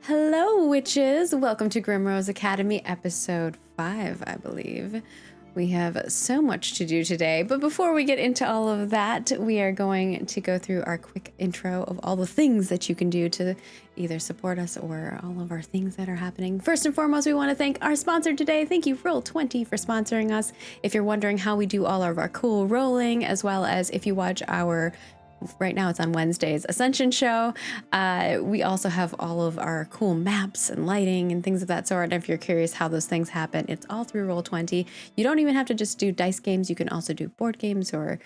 Hello, witches! Welcome to Grimrose Academy, episode 5, I believe. We have so much to do today, but before we get into all of that, we are going to go through our quick intro of all the things that you can do to either support us or all of our things that are happening. First and foremost, we want to thank our sponsor today. Thank you, Roll20, for sponsoring us. If you're wondering how we do all of our cool rolling, as well as if you watch our right now it's on Wednesdays Ascension show. We also have all of our cool maps and lighting and things of that sort. And if you're curious how those things happen, it's all through Roll20. You don't even have to just do dice games. You can also do board games or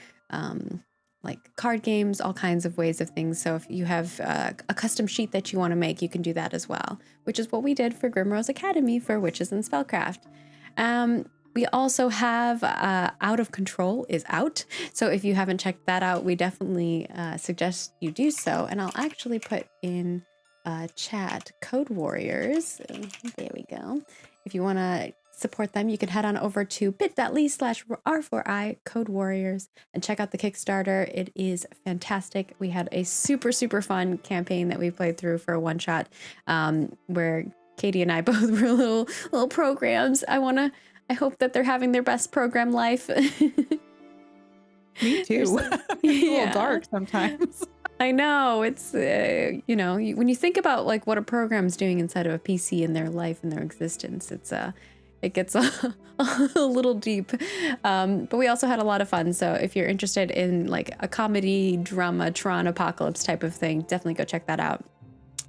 like card games, all kinds of ways of things. So if you have a custom sheet that you want to make, you can do that as well, which is what we did for Grimrose Academy for Witches and Spellcraft. We also have Out of Control is out. So if you haven't checked that out, we definitely suggest you do so. And I'll actually put in chat Code Warriors. There we go. If you want to support them, you can head on over to bit.ly/R4I Code Warriors and check out the Kickstarter. It is fantastic. We had a super fun campaign that we played through for a one shot where Katie and I both were little programs. I hope that they're having their best program life. Me too. It's a little dark sometimes. I know. It's, when you think about like what a program's doing inside of a PC in their life and their existence, it gets a little deep. But we also had a lot of fun. So if you're interested in like a comedy, drama, Tron apocalypse type of thing, definitely go check that out.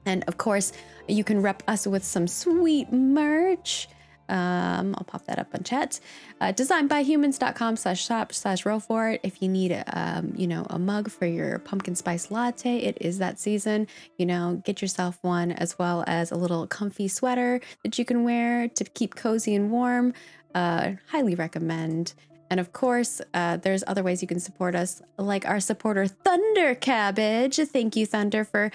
And of course, you can rep us with some sweet merch. I'll pop that up on chat. Designedbyhumans.com/shop/roll for it. If you need a mug for your pumpkin spice latte, it is that season. Get yourself one, as well as a little comfy sweater that you can wear to keep cozy and warm. Highly recommend. And of course, there's other ways you can support us, like our supporter Thunder Cabbage. Thank you, Thunder, for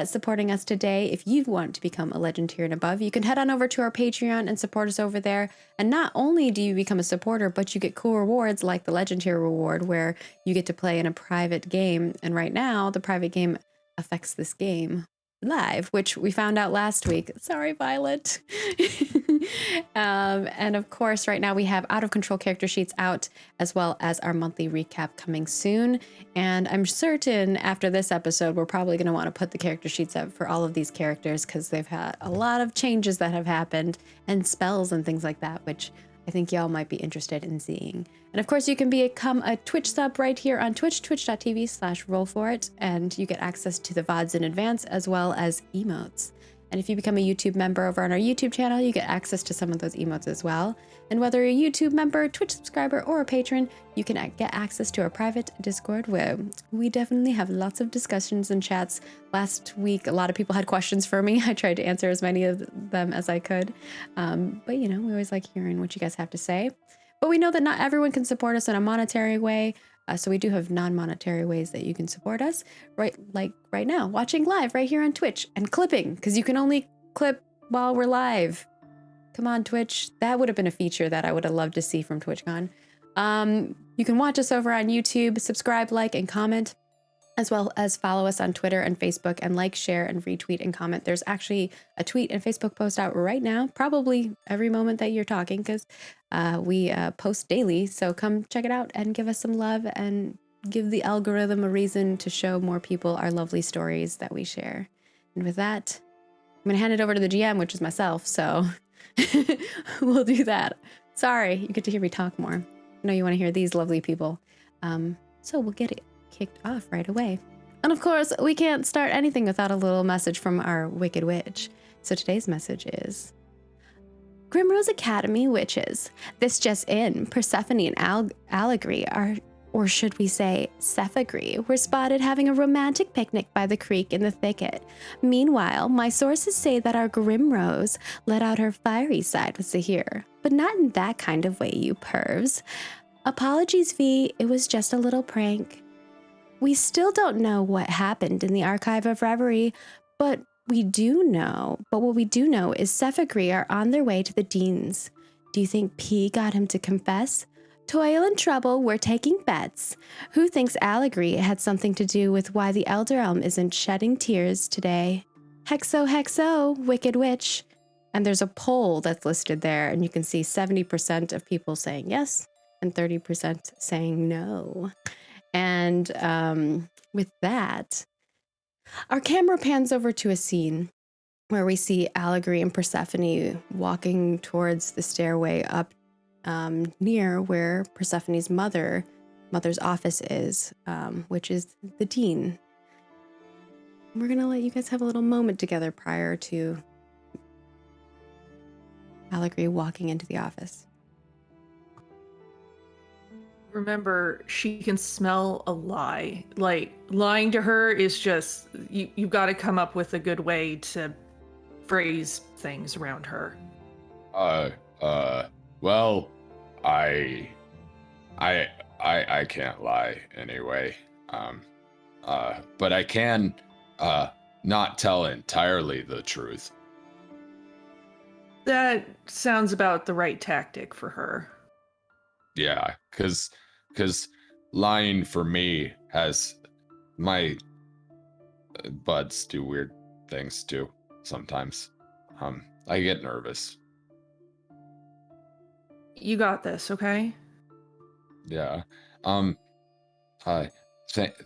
supporting us today. If you want to become a legend tier and above, you can head on over to our Patreon and support us over there. And not only do you become a supporter, but you get cool rewards like the legend tier reward, where you get to play in a private game. And right now, the private game affects this game live, which we found out last week. Sorry, Violet. And of course, right now we have Out of Control character sheets out, as well as our monthly recap coming soon. And I'm certain after this episode, we're probably going to want to put the character sheets up for all of these characters, because they've had a lot of changes that have happened and spells and things like that, which I think y'all might be interested in seeing. And of course, you can become a Twitch sub right here on Twitch, twitch.tv/rollforit, and you get access to the VODs in advance, as well as emotes. And if you become a YouTube member over on our YouTube channel, you get access to some of those emotes as well. And whether you're a YouTube member, Twitch subscriber, or a patron, you can get access to our private Discord, where we definitely have lots of discussions and chats. Last week, a lot of people had questions for me. I tried to answer as many of them as I could. But we always like hearing what you guys have to say. But we know that not everyone can support us in a monetary way. So we do have non-monetary ways that you can support us, right now, watching live right here on Twitch, and clipping, because you can only clip while we're live. Come on, Twitch. That would have been a feature that I would have loved to see from TwitchCon. You can watch us over on YouTube, subscribe, like, and comment, as well as follow us on Twitter and Facebook, and like, share, and retweet and comment. There's actually a tweet and Facebook post out right now, probably every moment that you're talking, because we post daily. So come check it out and give us some love, and give the algorithm a reason to show more people our lovely stories that we share. And with that, I'm going to hand it over to the GM, which is myself. So we'll do that. Sorry, you get to hear me talk more. I know you want to hear these lovely people. So we'll get it kicked off right away. And of course, we can't start anything without a little message from our Wicked Witch. So today's message is: Grimrose Academy witches. This just in, Persephone and Allegory or should we say Cephagry, were spotted having a romantic picnic by the creek in the thicket. Meanwhile, my sources say that our Grimrose let out her fiery side with Zahir, but not in that kind of way, you pervs. Apologies, V, it was just a little prank. We still don't know what happened in the Archive of Reverie, but what we do know is Cephagry are on their way to the Dean's. Do you think P got him to confess? Toil and trouble, we're taking bets. Who thinks Allegory had something to do with why the Elder Elm isn't shedding tears today? Hexo, wicked witch. And there's a poll that's listed there, and you can see 70% of people saying yes and 30% saying no. And with that, our camera pans over to a scene where we see Allegory and Persephone walking towards the stairway up near where Persephone's mother's office is, which is the dean. We're going to let you guys have a little moment together prior to Allegory walking into the office. Remember, she can smell a lie. Like, lying to her is just, you've got to come up with a good way to phrase things around her. Well, I can't lie anyway. But I can, not tell entirely the truth. That sounds about the right tactic for her. Yeah, cause lying for me has my buds do weird things too sometimes. I get nervous. You got this, okay? Yeah.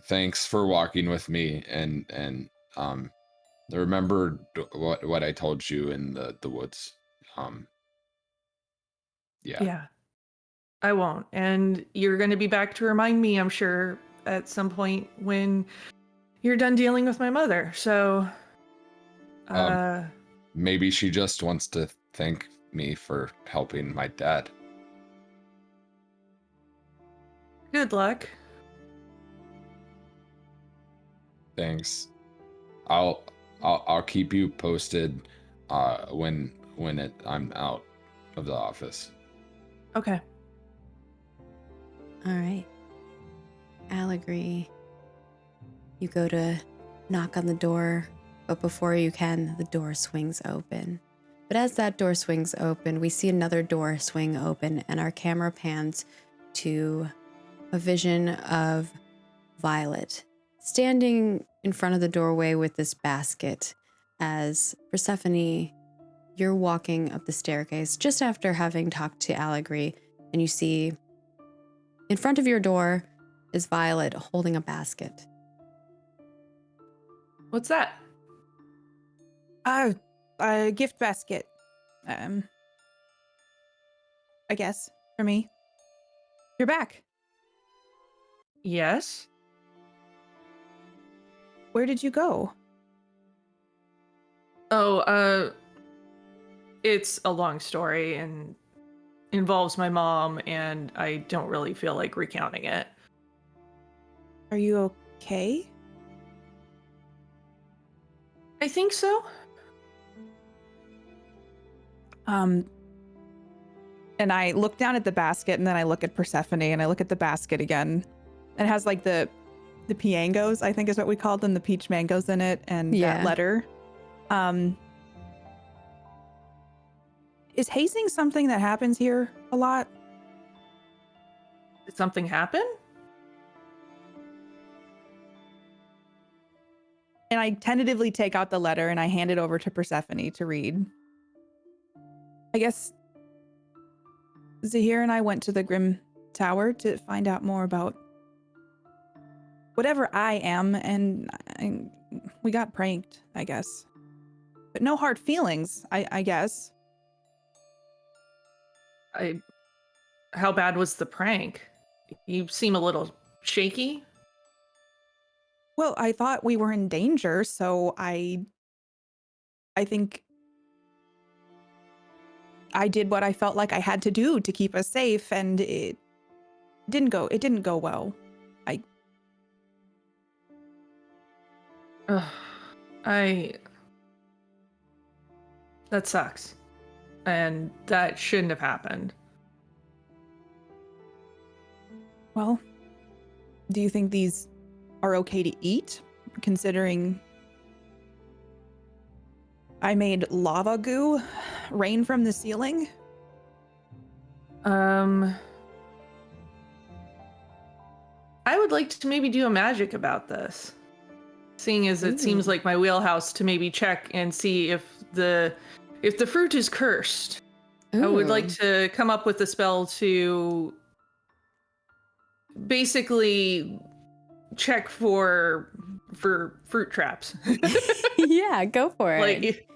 Thanks for walking with me and remember what I told you in the woods. Yeah. I won't. And you're going to be back to remind me, I'm sure, at some point when you're done dealing with my mother. So, maybe she just wants to thank me for helping my dad. Good luck. Thanks. I'll keep you posted when I'm out of the office. Okay. All right. Allegory, you go to knock on the door, but before you can, the door swings open. But as that door swings open, we see another door swing open, and our camera pans to a vision of Violet standing in front of the doorway with this basket as Persephone, you're walking up the staircase just after having talked to Allegory, and you see in front of your door is Violet holding a basket. What's that? A gift basket. I guess for me. You're back. Yes. Where did you go? Oh, it's a long story and involves my mom, and I don't really feel like recounting it. Are you okay? I think so. And I look down at the basket, and then I look at Persephone, and I look at the basket again. It has like the piangos, I think is what we called them, the peach mangoes in it, and that letter. Is hazing something that happens here a lot? Did something happen? And I tentatively take out the letter and I hand it over to Persephone to read. I guess Zahir and I went to the Grim Tower to find out more about whatever I am, and we got pranked, I guess. But no hard feelings, I guess. How bad was the prank? You seem a little shaky. Well, I thought we were in danger, so I think I did what I felt like I had to do to keep us safe, and it didn't go well. That sucks. And that shouldn't have happened. Well, do you think these are okay to eat, considering I made lava goo rain from the ceiling? I would like to maybe do a magic about this. seeing as it seems like my wheelhouse to maybe check and see if the fruit is cursed. I would like to come up with a spell to basically check for fruit traps. Yeah, go for it. Like,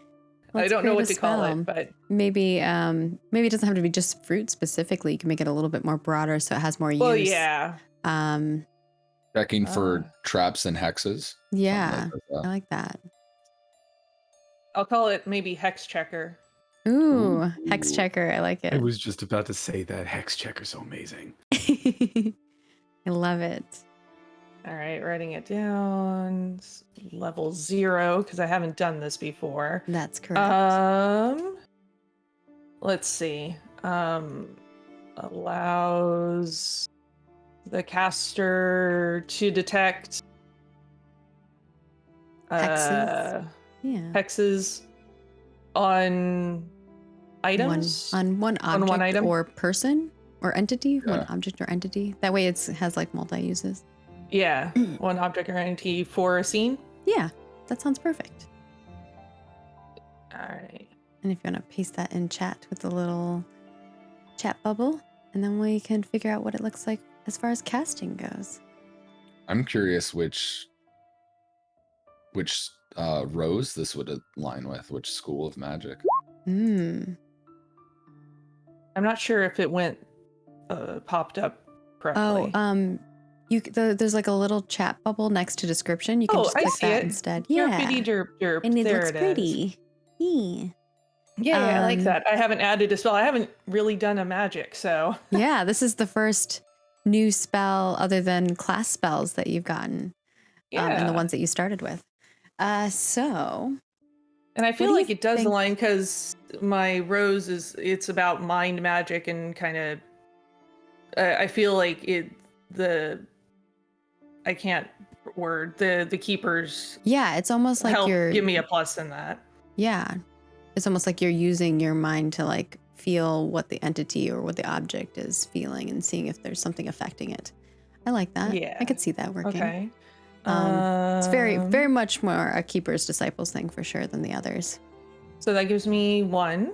I don't know what to call it, but maybe it doesn't have to be just fruit specifically. You can make it a little bit more broader so it has more use. well, yeah. Checking for traps and hexes. Yeah, I like that. I'll call it maybe hex checker. Ooh, hex checker. I like it. I was just about to say that hex checker's so amazing. I love it. All right, writing it down. Level 0 because I haven't done this before. That's correct. Let's see. Allows the caster to detect Hexes. hexes on items. On one object one item? or person or entity. Yeah. One object or entity. That way it has like multi-uses. Yeah, one object or entity for a scene. Yeah, that sounds perfect. All right. And if you want to paste that in chat with a little chat bubble, and then we can figure out what it looks like as far as casting goes. I'm curious which rose this would align with, which school of magic. I'm not sure if it went popped up correctly. Oh, there's like a little chat bubble next to description. You can just click that instead. Yeah, derp. and it there looks it pretty. Yeah. Yeah, I like that. I haven't added a spell. I haven't really done a magic, so. Yeah, this is the first new spell other than class spells that you've gotten. And the ones that you started with. So. And I feel like it does align because my rose it's about mind magic and kind of. I feel like the keepers. Yeah, it's almost like you're. Give me a plus in that. Yeah. It's almost like you're using your mind to like feel what the entity or what the object is feeling and seeing if there's something affecting it. I like that. Yeah. I could see that working. Okay. It's very, very much more a keeper's disciples thing for sure than the others. So that gives me 1.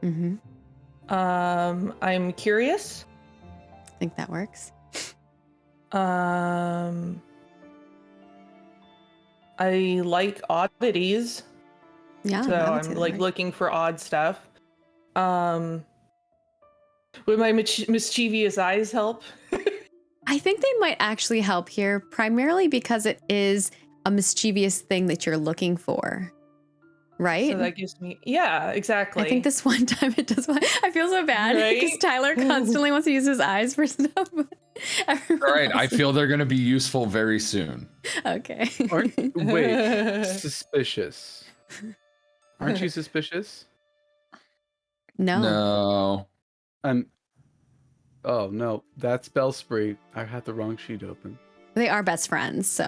Mm-hmm. I'm curious. I think that works. I like oddities. Yeah. So I'm like looking for odd stuff. Would my mischievous eyes help? I think they might actually help here, primarily because it is a mischievous thing that you're looking for. Right? So that gives me, yeah, exactly. I think this one time it does. I feel so bad because Tyler constantly wants to use his eyes for stuff. All right, I feel they're going to be useful very soon. Okay. Wait, suspicious. Aren't you suspicious? No. Oh no, that's spell spree. I had the wrong sheet open. They are best friends, so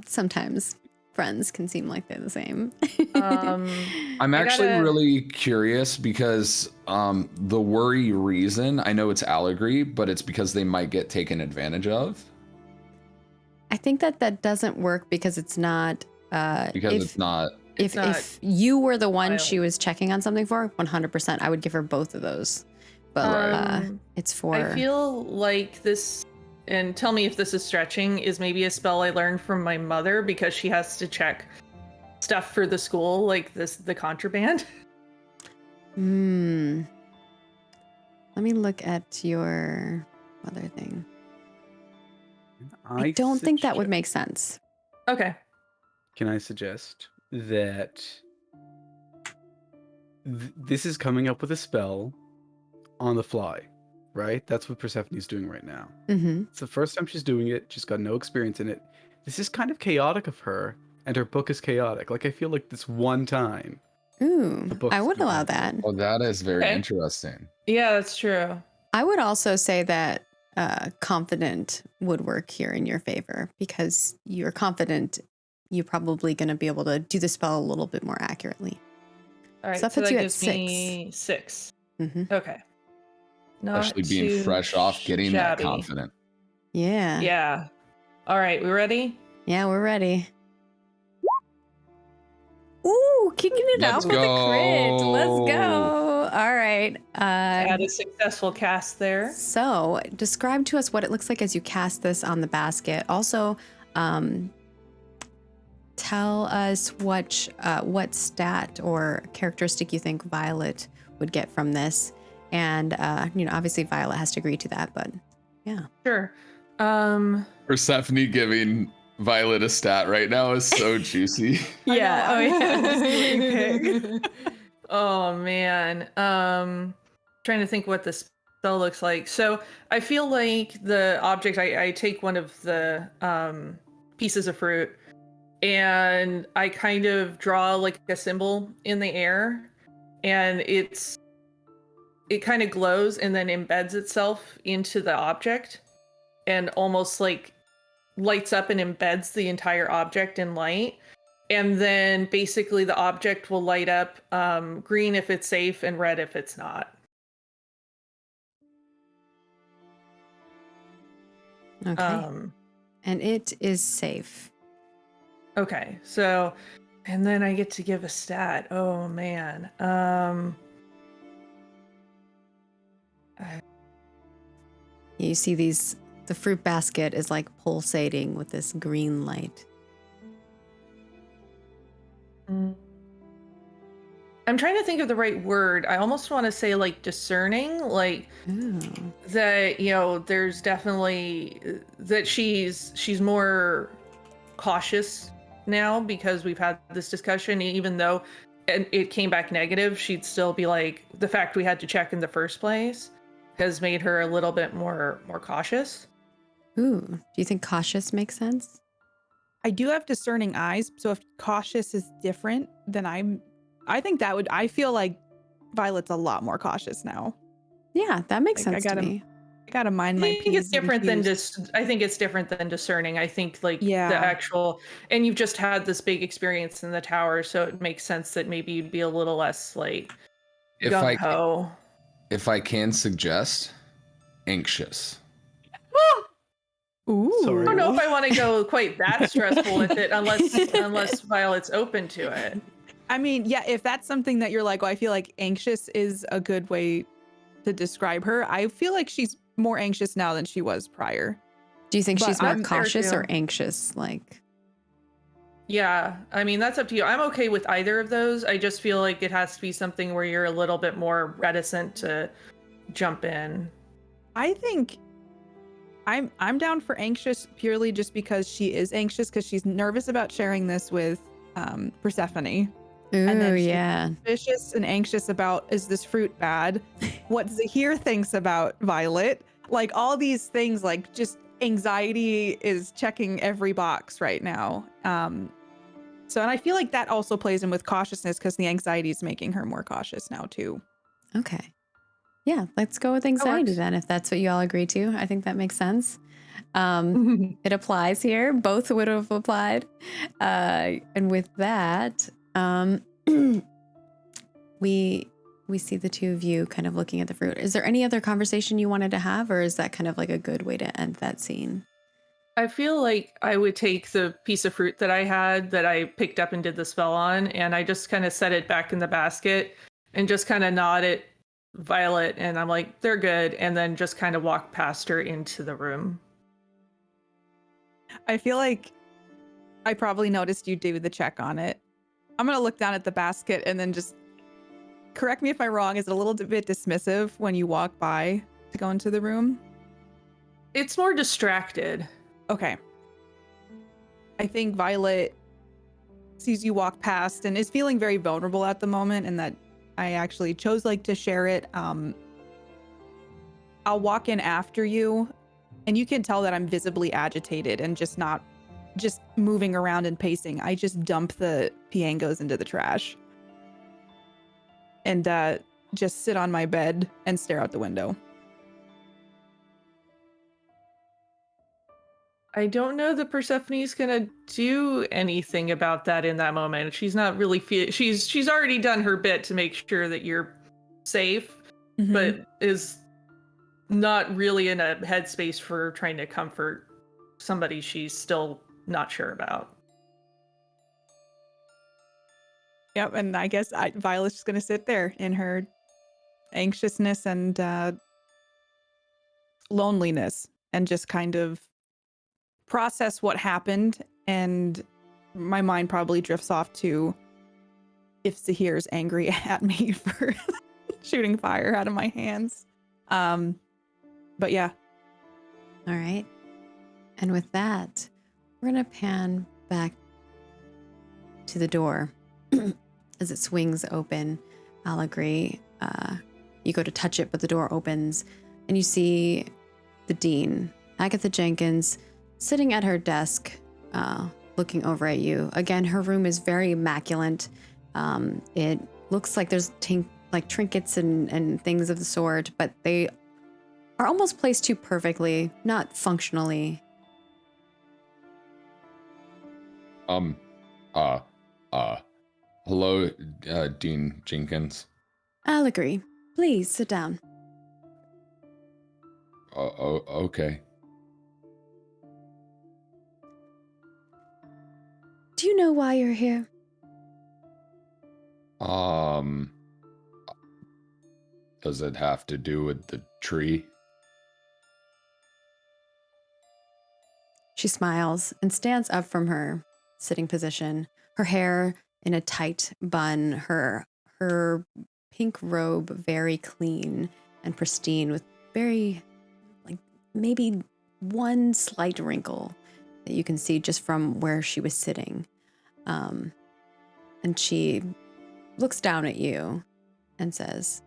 sometimes friends can seem like they're the same. I'm actually really curious because the worry reason, I know it's allegory, but it's because they might get taken advantage of. I think that doesn't work because it's not. It's not. If you were the one she was checking on something for, 100%, I would give her both of those. But it's for. I feel like this, and tell me if this is stretching, is maybe a spell I learned from my mother because she has to check stuff for the school, like the contraband. Let me look at your mother thing. I don't think that would make sense. Okay. Can I suggest that this is coming up with a spell on the fly, right? That's what Persephone's doing right now. Mm-hmm. It's the first time she's doing it. She's got no experience in it. This is kind of chaotic of her, and her book is chaotic. Like, I feel like this one time. Ooh, I would allow that. Well, that is very interesting. Yeah, that's true. I would also say that confident would work here in your favor because you're confident you're probably going to be able to do the spell a little bit more accurately. All right, so that puts you at 6. 6. Mm-hmm. Okay. Especially being fresh off getting that confident. Yeah. Yeah. All right, we ready? Yeah, we're ready. Ooh, kicking it Let's off with a crit. go. Let's go. All right. Had a successful cast there. So describe to us what it looks like as you cast this on the basket. Also, tell us what stat or characteristic you think Violet would get from this. And, obviously Violet has to agree to that, but yeah. Sure. Persephone giving Violet a stat right now is so juicy. Yeah. Oh, yeah. Oh, man. Trying to think what the spell looks like. So I feel like the object, I take one of the pieces of fruit and I kind of draw like a symbol in the air, and it kind of glows and then embeds itself into the object and almost like lights up and embeds the entire object in light. And then basically the object will light up green if it's safe and red if it's not. Okay. And it is safe. Okay, so, and then I get to give a stat. Oh man. You see the fruit basket is like pulsating with this green light. I'm trying to think of the right word. I almost want to say like discerning, like that, there's definitely that she's more cautious now because we've had this discussion. Even though it came back negative, she'd still be like, the fact we had to check in the first place has made her a little bit more cautious. Ooh, do you think cautious makes sense? I do have discerning eyes, so if cautious is different, then I feel like Violet's a lot more cautious now. Yeah, that makes sense to me. I gotta mind my I think it's different than discerning. I think like the actual, and you've just had this big experience in the tower, so it makes sense that maybe you'd be a little less like gung-ho. If I can suggest, anxious. Ooh. I don't know if I want to go quite that stressful with it unless Violet's open to it. I mean, yeah, if that's something that you're like, I feel like anxious is a good way to describe her. I feel like she's more anxious now than she was prior. Do you think she's more cautious or anxious? Like, yeah, I mean, that's up to you. I'm okay with either of those. I just feel like it has to be something where you're a little bit more reticent to jump in. I think I'm down for anxious purely just because she is anxious because she's nervous about sharing this with Persephone. Ooh, and then she's yeah. suspicious and anxious about, is this fruit bad? What Zahir thinks about Violet. Like all these things, like just anxiety is checking every box right now. So, and I feel like that also plays in with cautiousness because the anxiety is making her more cautious now too. Okay. Yeah, let's go with anxiety then, if that's what you all agree to. I think that makes sense. It applies here. Both would have applied. And with that, we see the two of you kind of looking at the fruit. Is there any other conversation you wanted to have, or is that kind of like a good way to end that scene? I feel like I would take the piece of fruit that I had that I picked up and did the spell on, and I just kind of set it back in the basket and just kind of nod at Violet, and I'm like, they're good, and then just kind of walk past her into the room. I feel like I probably noticed you do the check on it. I'm going to look down at the basket and then just correct me if I'm wrong. Is it a little bit dismissive when you walk by to go into the room? It's more distracted. Okay. I think Violet sees you walk past and is feeling very vulnerable at the moment, and that I actually chose to share it. I'll walk in after you, and you can tell that I'm visibly agitated and just moving around and pacing. I just dump the piangos into the trash and just sit on my bed and stare out the window. I don't know that Persephone's gonna do anything about that in that moment. She's not really she's already done her bit to make sure that you're safe, but is not really in a headspace for trying to comfort somebody she's still not sure about. Yep, and I guess Violet's just gonna sit there in her anxiousness and loneliness and just kind of process what happened. And my mind probably drifts off to if Zahir's angry at me for shooting fire out of my hands. But yeah. All right. And with that, we're going to pan back to the door as it swings open. Allegory, you go to touch it, but the door opens and you see the dean, Agatha Jenkins, sitting at her desk, looking over at you. Again, her room is very immaculate. It looks like there's trinkets and things of the sort, but they are almost placed too perfectly, not functionally. Hello, Dean Jenkins. Allegory, please sit down. Okay. Do you know why you're here? Does it have to do with the tree? She smiles and stands up from her sitting position, her hair in a tight bun, her pink robe very clean and pristine with very, maybe one slight wrinkle that you can see just from where she was sitting. And she looks down at you and says,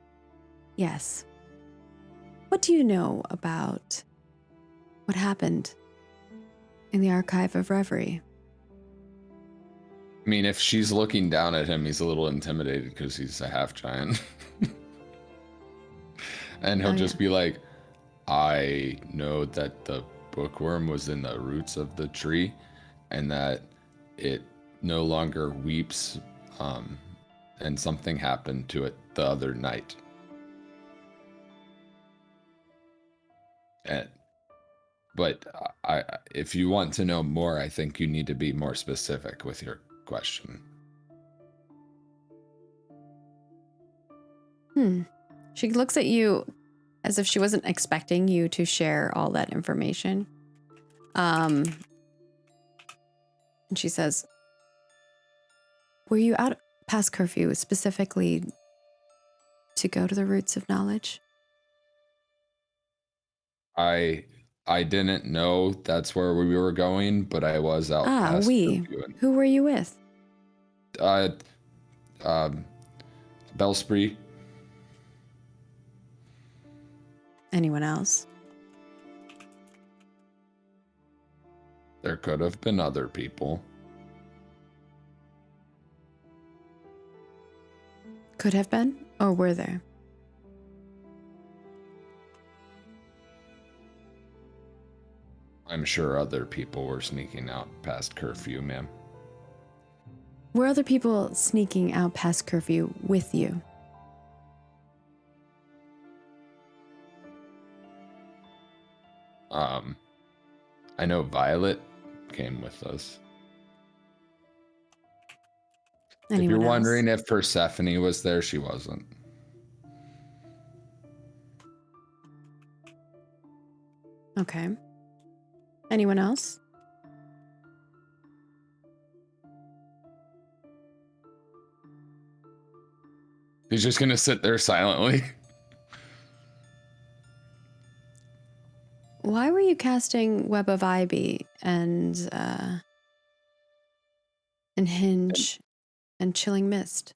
yes. What do you know about what happened in the Archive of Reverie? I mean, if she's looking down at him, he's a little intimidated because he's a half giant. And he'll just be like, I know that the bookworm was in the roots of the tree and that it no longer weeps, and something happened to it the other night. But if you want to know more, I think you need to be more specific with your question. She looks at you as if she wasn't expecting you to share all that information. And she says, were you out past curfew specifically to go to the roots of knowledge? I didn't know that's where we were going, but I was out past curfew. Who were you with? Bellspree. Anyone else? There could have been other people. Could have been, or were there? I'm sure other people were sneaking out past curfew, ma'am. Were other people sneaking out past curfew with you? I know Violet came with us. Anyone if you're else? wondering if Persephone was there, she wasn't. Okay. Anyone else? He's just gonna sit there silently. Why were you casting Web of Ivy and Hinge and Chilling Mist?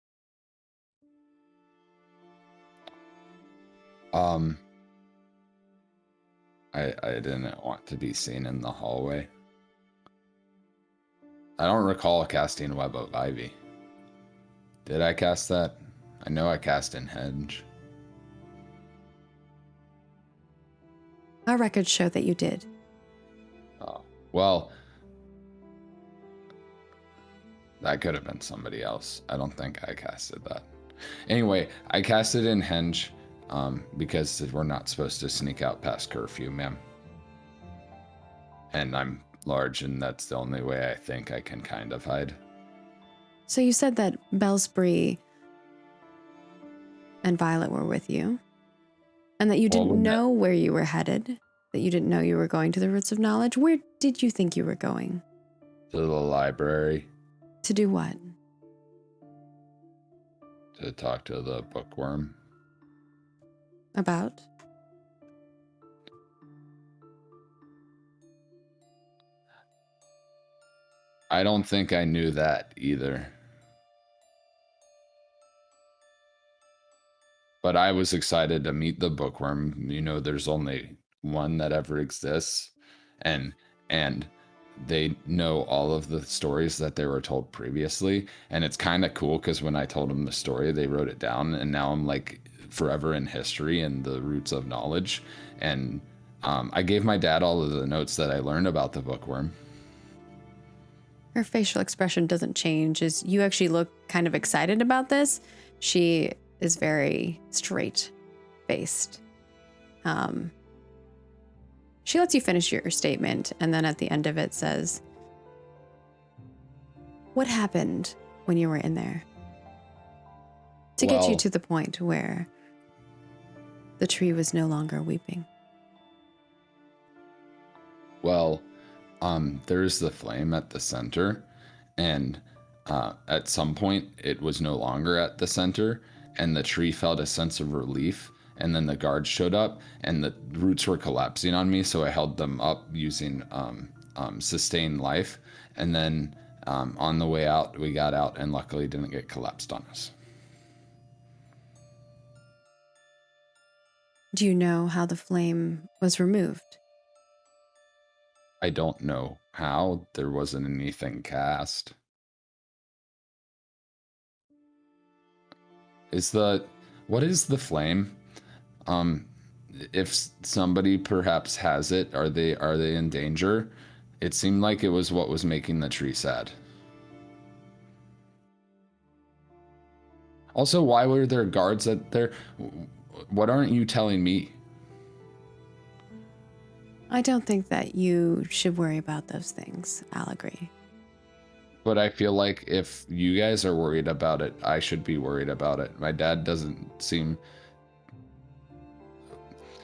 I didn't want to be seen in the hallway. I don't recall casting Web of Ivy. Did I cast that? I know I cast in Hinge. Our records show that you did. Oh, well, that could have been somebody else. I don't think I casted that. Anyway, I casted in Hinge because we're not supposed to sneak out past curfew, ma'am. And I'm large, and that's the only way I think I can kind of hide. So you said that Bellspree and Violet were with you, and that you didn't know where you were headed, that you didn't know you were going to the Roots of Knowledge. Where did you think you were going? To the library. To do what? To talk to the bookworm. About? I don't think I knew that either. But I was excited to meet the bookworm. You know, there's only one that ever exists. And they know all of the stories that they were told previously. And it's kind of cool because when I told them the story, they wrote it down. And now I'm like forever in history and the roots of knowledge. And I gave my dad all of the notes that I learned about the bookworm. Her facial expression doesn't change. As you actually look kind of excited about this, she is very straight-faced. She lets you finish your statement, and then at the end of it says, "What happened when you were in there to get you to the point where the tree was no longer weeping?" Well, there's the flame at the center, and at some point it was no longer at the center, and the tree felt a sense of relief, and then the guards showed up, and the roots were collapsing on me, so I held them up using sustained life, and then on the way out, we got out, and luckily didn't get collapsed on us. Do you know how the flame was removed? I don't know how. There wasn't anything cast. What is the flame? If somebody perhaps has it, are they in danger? It seemed like it was what was making the tree sad. Also, why were there guards at there? What aren't you telling me? I don't think that you should worry about those things. I'll agree. But I feel like if you guys are worried about it, I should be worried about it. My dad doesn't seem...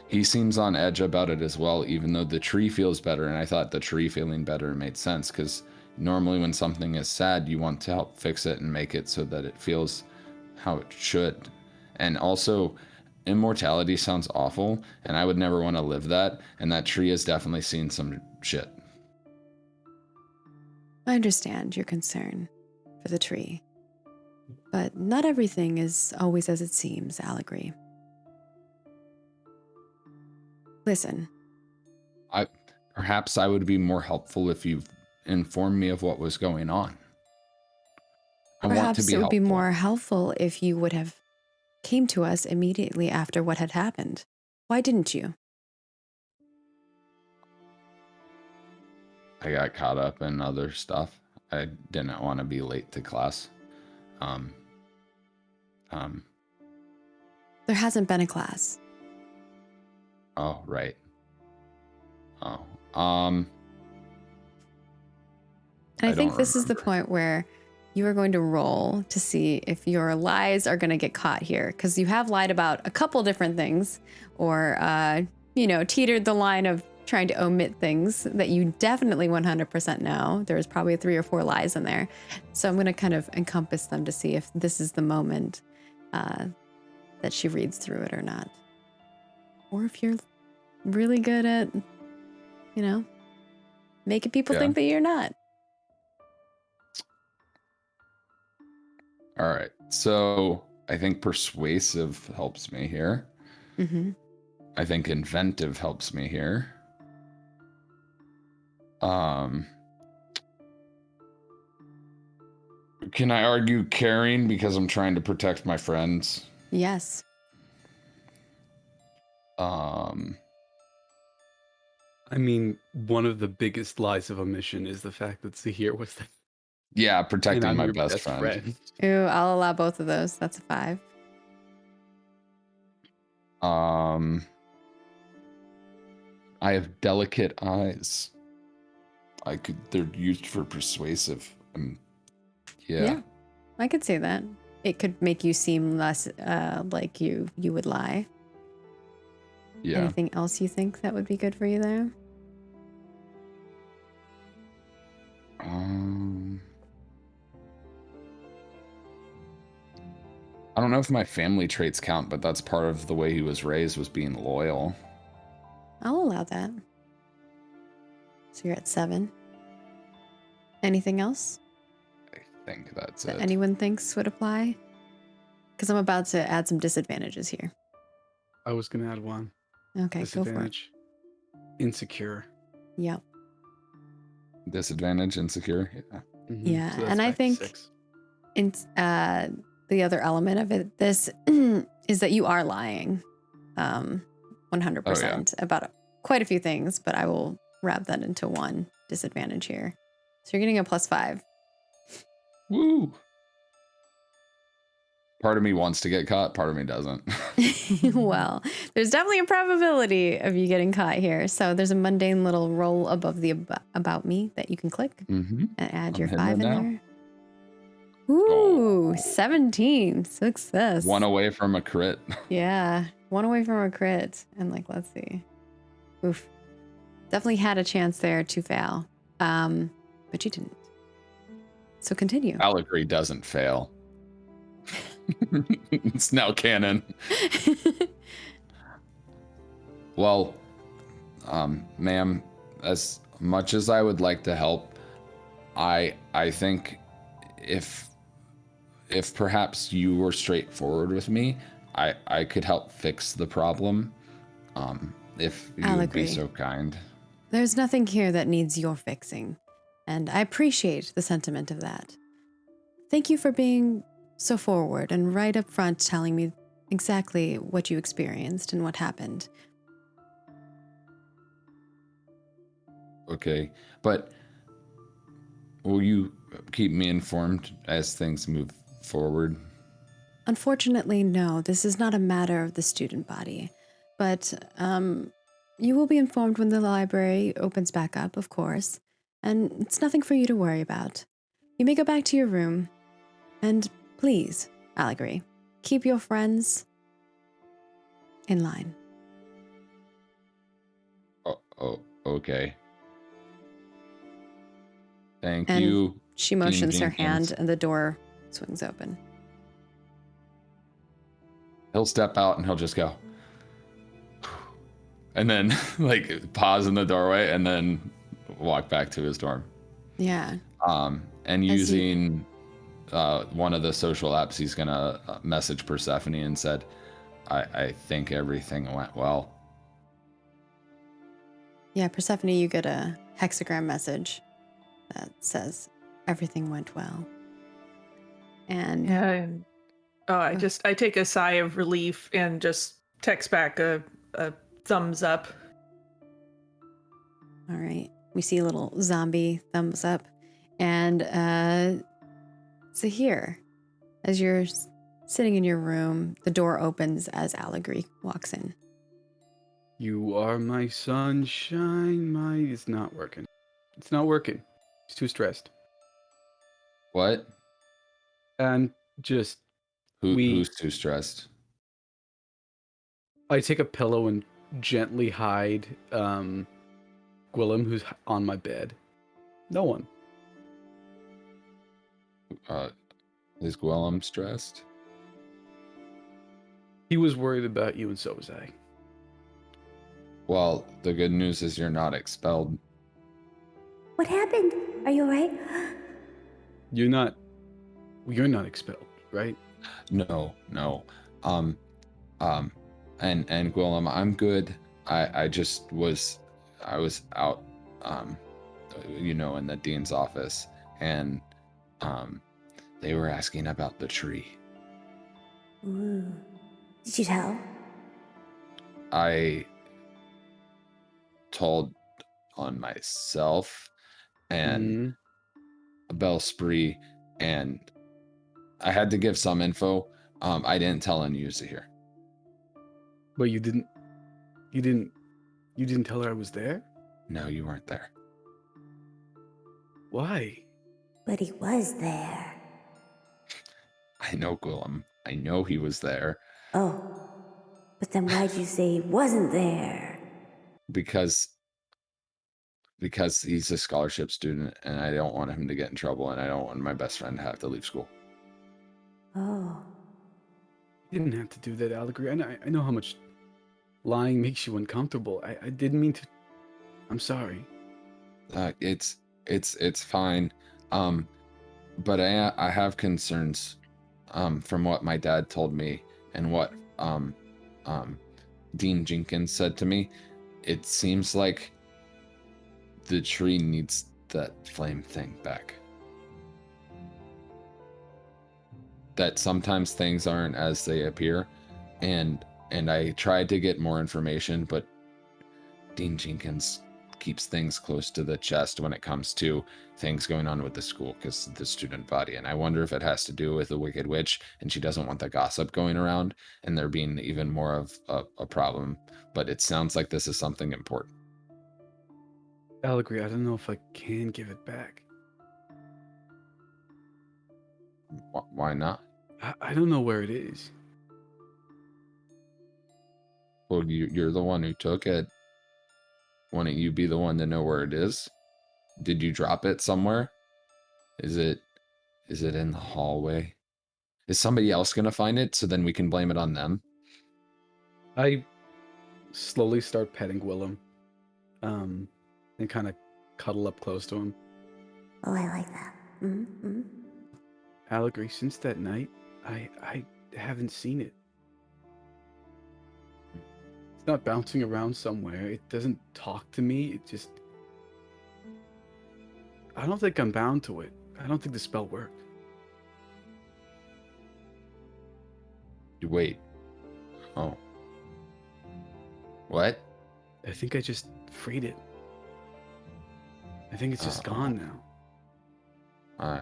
He seems on edge about it as well, even though the tree feels better, and I thought the tree feeling better made sense, because normally when something is sad, you want to help fix it and make it so that it feels how it should. And also, immortality sounds awful, and I would never want to live that, and that tree has definitely seen some shit. I understand your concern for the tree, but not everything is always as it seems, I'll agree. Listen. Perhaps I would be more helpful if you informed me of what was going on. Perhaps it would be more helpful if you would have came to us immediately after what had happened. Why didn't you? I got caught up in other stuff. I didn't want to be late to class. There hasn't been a class. Oh, right. Oh, and I think this is the point where you are going to roll to see if your lies are going to get caught here, because you have lied about a couple different things, or teetered the line of trying to omit things that you definitely 100% know. There's probably 3 or 4 lies in there. So I'm going to kind of encompass them to see if this is the moment that she reads through it or not. Or if you're really good at, making people think that you're not. All right. So I think persuasive helps me here. Mm-hmm. I think inventive helps me here. Can I argue caring because I'm trying to protect my friends? Yes. I mean, one of the biggest lies of omission is the fact that Zahir was the... Yeah, protecting my your best friend. Ooh, I'll allow both of those. That's a 5. I have delicate eyes. They're used for persuasive. Yeah. I could see that. It could make you seem less like you would lie. Yeah. Anything else you think that would be good for you there? I don't know if my family traits count, but that's part of the way he was raised, was being loyal. I'll allow that. So you're at 7. Anything else I think that's that it. anyone thinks would apply? Because I'm about to add some disadvantages here. I was gonna add one. Okay, go for it. Disadvantage. Insecure. Yep. Disadvantage, insecure. Yeah. Mhm. Yeah, So that's and I back to think 6. in, the other element of it, this is that you are lying 100% about quite a few things, but I will wrap that into one disadvantage here. So you're getting a +5. Woo! Part of me wants to get caught, part of me doesn't. Well, there's definitely a probability of you getting caught here. So there's a mundane little roll above the about me that you can click Mm-hmm. and add I'm your hitting 5 it in now. there. Ooh, Oh. 17. Success. One away from a crit. Yeah, 1 away from a crit. And like, let's see. Oof. Definitely had a chance there to fail. But you didn't. So continue. Allegory doesn't fail. It's now canon. Well, ma'am, as much as I would like to help, I think if perhaps you were straightforward with me, I could help fix the problem. If you would be Allegory. so kind. There's nothing here that needs your fixing, and I appreciate the sentiment of that. Thank you for being so forward and right up front telling me exactly what you experienced and what happened. Okay, but will you keep me informed as things move forward? Unfortunately, no, this is not a matter of the student body, but you will be informed when the library opens back up, of course, and it's nothing for you to worry about. You may go back to your room, and please, Allegory, keep your friends in line. Oh, okay. Thank And you. She motions her Jenkins. hand, and the door swings open. He'll step out and he'll just go. And then like pause in the doorway and then walk back to his dorm. Yeah. And As using one of the social apps, he's gonna message Persephone and said, I think everything went well. Yeah, Persephone, you get a hexagram message that says everything went well. And Yeah. And, I take a sigh of relief and just text back a thumbs up. all right, we see a little zombie thumbs up. And so here, as you're sitting in your room, the door opens as Allegory walks in. You are my sunshine, It's not working. It's not working. He's too stressed. What? And just, Who's too stressed? I take a pillow and gently hide Gwillem, who's on my bed. No one. Is Gwillem stressed? He was worried about you, and so was I. Well, the good news is you're not expelled. What happened? Are you alright? You're not expelled, right? No. And Gwillem, I'm good. I was out, in the dean's office, and they were asking about the tree. Ooh. Did you tell? I told on myself and Bellspree, and I had to give some info. I didn't tell Anusa here. But you didn't tell her I was there? No, you weren't there. Why? But he was there. I know Gwillem. I know he was there Oh, but then why'd you say he wasn't there? because he's a scholarship student, and I don't want him to get in trouble, and I don't want my best friend to have to leave school. Oh, You didn't have to do that, Allegory. I know how much lying makes you uncomfortable. I didn't mean to. I'm sorry. It's fine. But I have concerns from what my dad told me and what Dean Jenkins said to me. It seems like the tree needs that flame thing back. That sometimes things aren't as they appear, and I tried to get more information, but Dean Jenkins keeps things close to the chest when it comes to things going on with the school because the student body. And I wonder if it has to do with the Wicked Witch, and she doesn't want the gossip going around and there being even more of a problem. But it sounds like this is something important. Allegory, I don't know if I can give it back. Why not? I don't know where it is. Well, you're the one who took it. Why don't you be the one to know where it is? Did you drop it somewhere? Is it in the hallway? Is somebody else gonna find it so then we can blame it on them? I slowly start petting Willem, and kind of cuddle up close to him. oh, I like that. Mm-hmm. Allegory, since that night, I haven't seen it. It's not bouncing around somewhere. It doesn't talk to me. It just... I don't think I'm bound to it. I don't think the spell worked. Wait. Oh. What? I think I just freed it. I think it's just gone now.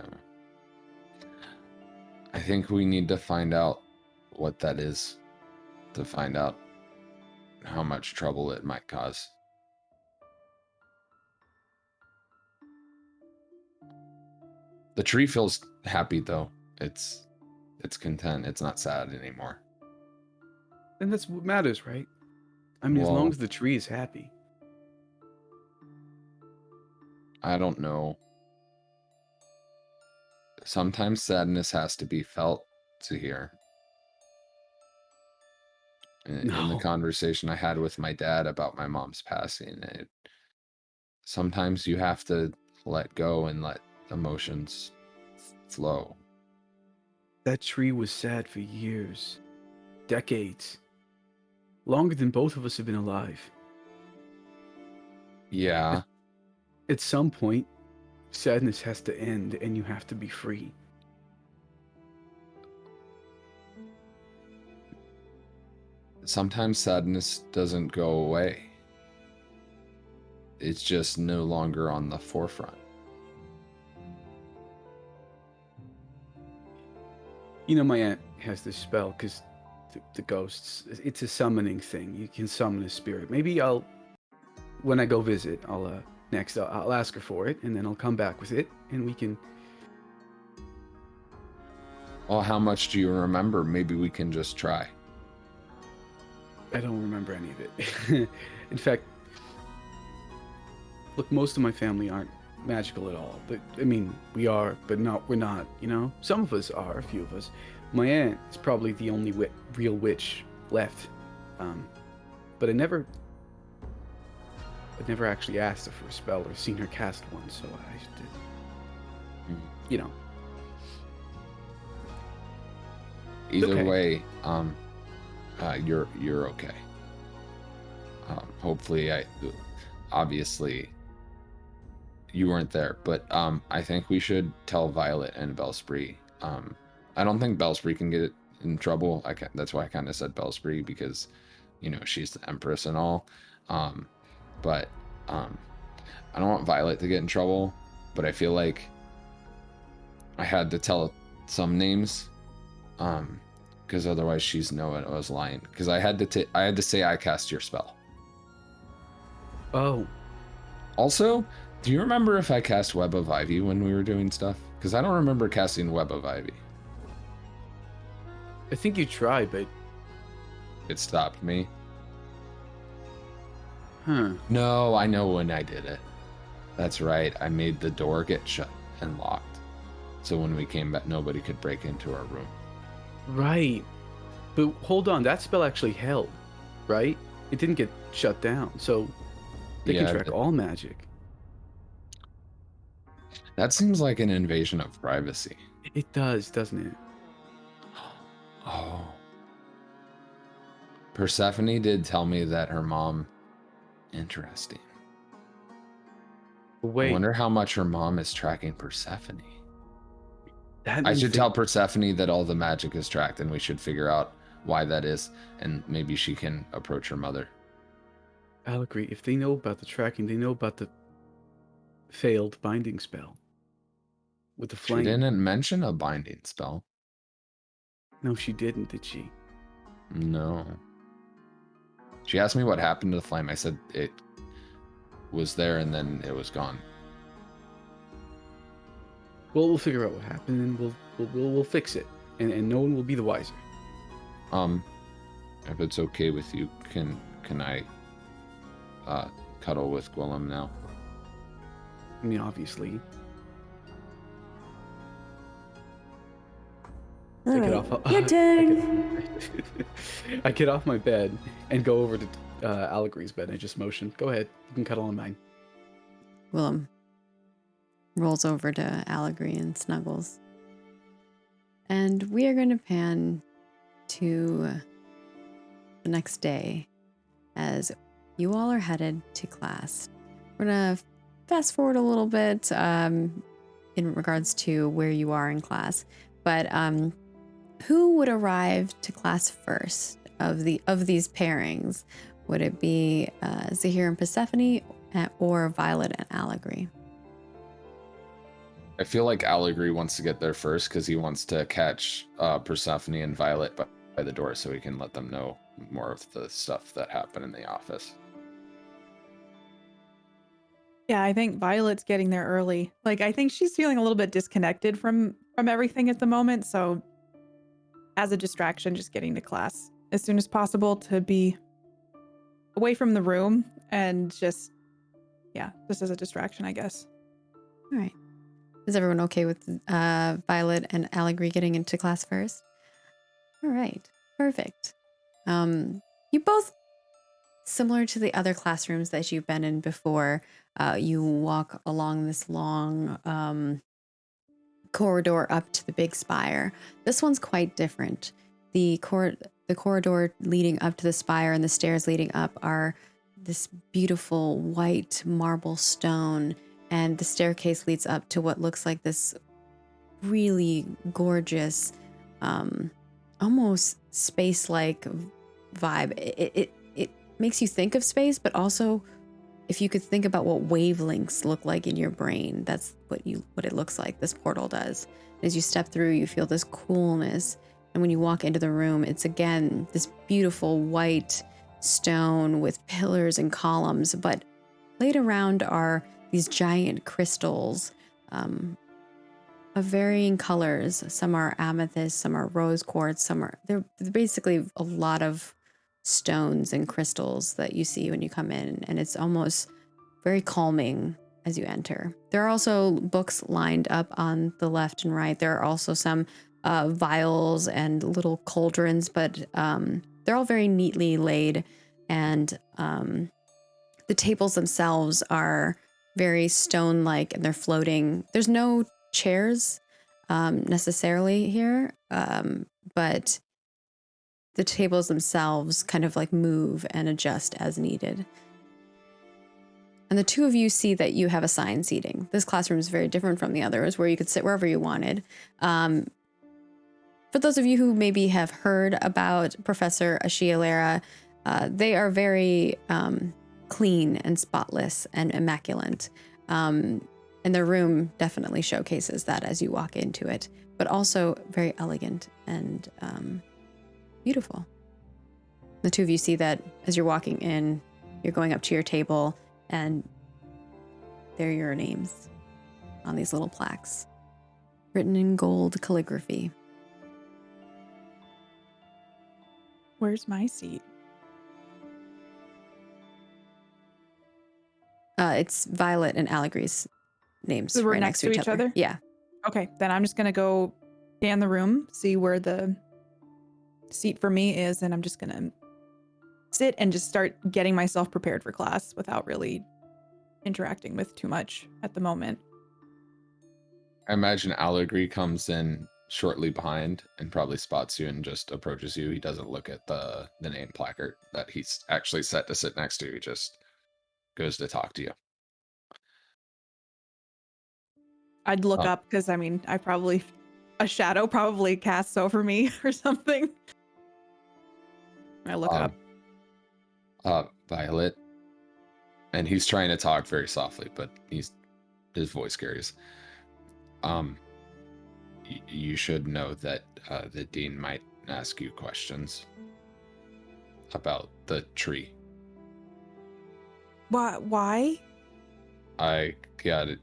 I think we need to find out what that is to find out how much trouble it might cause. The tree feels happy though. It's content. It's not sad anymore. And that's what matters, right? I mean, as long Well, as the tree is happy. I don't know. Sometimes sadness has to be felt to hear. In the No. conversation I had with my dad about my mom's passing, sometimes you have to let go and let emotions flow. That tree was sad for years, decades, longer than both of us have been alive. Yeah, At some point, sadness has to end and you have to be free. sometimes sadness doesn't go away. It's just no longer on the forefront. You know, my aunt has this spell because the ghosts, it's a summoning thing. You can summon a spirit. Maybe when I go visit, I'll ask her for it and then I'll come back with it and we can... Well, how much do you remember? Maybe we can just try. I don't remember any of it. In fact, look, most of my family aren't magical at all. But I mean, we are, but we're not, you know? Some of us are, a few of us. My aunt is probably the only real witch left. But I never actually asked her for a spell or seen her cast one, so I did, you know. Either Okay. way, you're okay. Hopefully, obviously you weren't there, but I think we should tell Violet and Bellspree. I don't think Bellspree can get in trouble. That's why I kind of said Bellspree, because you know she's the Empress and all. But I don't want Violet to get in trouble. But I feel like I had to tell some names. Because otherwise she's knowing I was lying. Because I had to say I cast your spell. Oh, Also, do you remember if I cast Web of Ivy when we were doing stuff? Because I don't remember casting Web of Ivy. I think you tried, but It stopped me. huh? No, I know when I did it. That's right. I made the door get shut and locked. So when we came back, nobody could break into our room. Right. But hold on, that spell actually held, right? It didn't get shut down, so they Yeah, can track all magic. that seems like an invasion of privacy. It does, doesn't it? Oh. Persephone did tell me that her mom. Interesting. Wait, I wonder how much her mom is tracking Persephone. that I means should they- tell Persephone that all the magic is tracked and we should figure out why that is, and maybe she can approach her mother. I'll agree. If they know about the tracking, they know about the failed binding spell with the She flame. didn't mention a binding spell. No, she didn't, did she? No. She asked me what happened to the flame. I said it was there and then it was gone. Well, we'll figure out what happened and we'll fix it, and no one will be the wiser. If it's okay with you, can I cuddle with Gwillem now? I mean, obviously. All I get right, off. your turn. I get off my bed and go over to Allegory's bed. I just motion. Go ahead. You can cuddle on mine. Willem rolls over to Allegory and snuggles. And we are going to pan to the next day as you all are headed to class. We're going to fast forward a little bit in regards to where you are in class. But who would arrive to class first of these pairings? Would it be Zahir and Persephone or Violet and Allegory? I feel like Allegory wants to get there first because he wants to catch Persephone and Violet by the door so he can let them know more of the stuff that happened in the office. Yeah, I think Violet's getting there early. Like, I think she's feeling a little bit disconnected from everything at the moment. So as a distraction, just getting to class as soon as possible to be away from the room and just as a distraction, I guess. All right. Is everyone okay with Violet and Allegory getting into class first? All right. Perfect. You both, similar to the other classrooms that you've been in before, you walk along this long corridor up to the big spire. This one's quite different. The corridor leading up to the spire and the stairs leading up are this beautiful white marble stone, and the staircase leads up to what looks like this really gorgeous, almost space-like vibe. It makes you think of space, but also if you could think about what wavelengths look like in your brain, that's what it looks like. This portal does. As you step through, you feel this coolness, and when you walk into the room, it's again this beautiful white stone with pillars and columns, but laid around are these giant crystals of varying colors. Some are amethyst, some are rose quartz, they're basically a lot of stones and crystals that you see when you come in, and it's almost very calming as you enter. There are also books lined up on the left and right. There are also some vials and little cauldrons, but they're all very neatly laid, and the tables themselves are very stone-like, and they're floating. There's no chairs necessarily here, but the tables themselves kind of like move and adjust as needed. And the two of you see that you have assigned seating. This classroom is very different from the others, where you could sit wherever you wanted. For those of you who maybe have heard about Professor Ashialera, they are very clean and spotless and immaculate. And their room definitely showcases that as you walk into it, but also very elegant and beautiful. The two of you see that as you're walking in, you're going up to your table, and there are your names on these little plaques, written in gold calligraphy. Where's my seat? It's Violet and Allegre's names So we're right next to each other. Yeah. Okay, then I'm just gonna go scan the room, see where the seat for me is, and I'm just gonna sit and just start getting myself prepared for class without really interacting with too much at the moment. I imagine Allegri comes in shortly behind and probably spots you and just approaches you. He doesn't look at the name placard that he's actually set to sit next to. He just goes to talk to you. I'd look up because a shadow probably casts over me or something. I look up. Violet. And he's trying to talk very softly, but his voice carries. You should know that the dean might ask you questions about the tree. Why? I got it.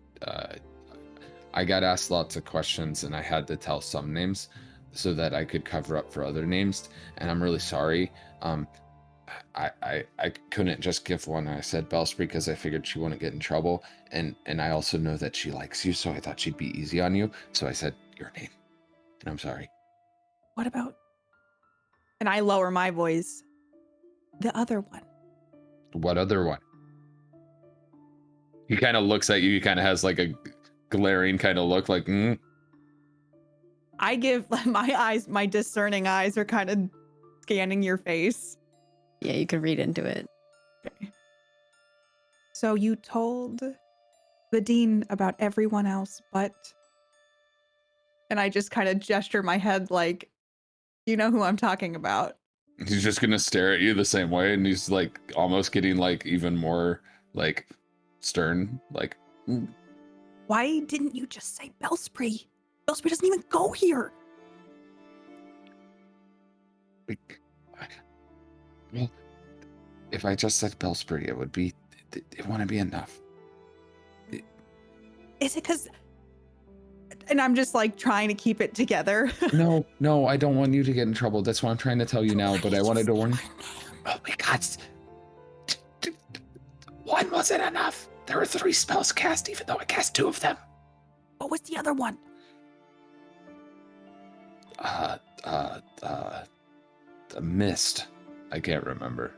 I got asked lots of questions, and I had to tell some names so that I could cover up for other names. And I'm really sorry. I couldn't just give one. I said Bellspree because I figured she wouldn't get in trouble, and I also know that she likes you, so I thought she'd be easy on you. So I said your name, and I'm sorry. What about? And I lower my voice. The other one. What other one? He kind of looks at you. He kind of has like a glaring kind of look, like. I give my discerning eyes are kind of scanning your face. Yeah, you can read into it. Okay. So you told the dean about everyone else, but... And I just kind of gesture my head like, you know who I'm talking about. He's just gonna stare at you the same way, and he's like almost getting like even more like stern, like. Why didn't you just say Bellspree? Bellspree doesn't even go here. Well, if I just said Bellspree, it wouldn't be enough. Is it because... And I'm just like trying to keep it together. No, I don't want you to get in trouble. That's why I'm trying to tell you now, but I wanted to warn you. Oh my God. One wasn't enough. There were 3 spells cast, even though I cast 2 of them. What was the other one? The mist. I can't remember.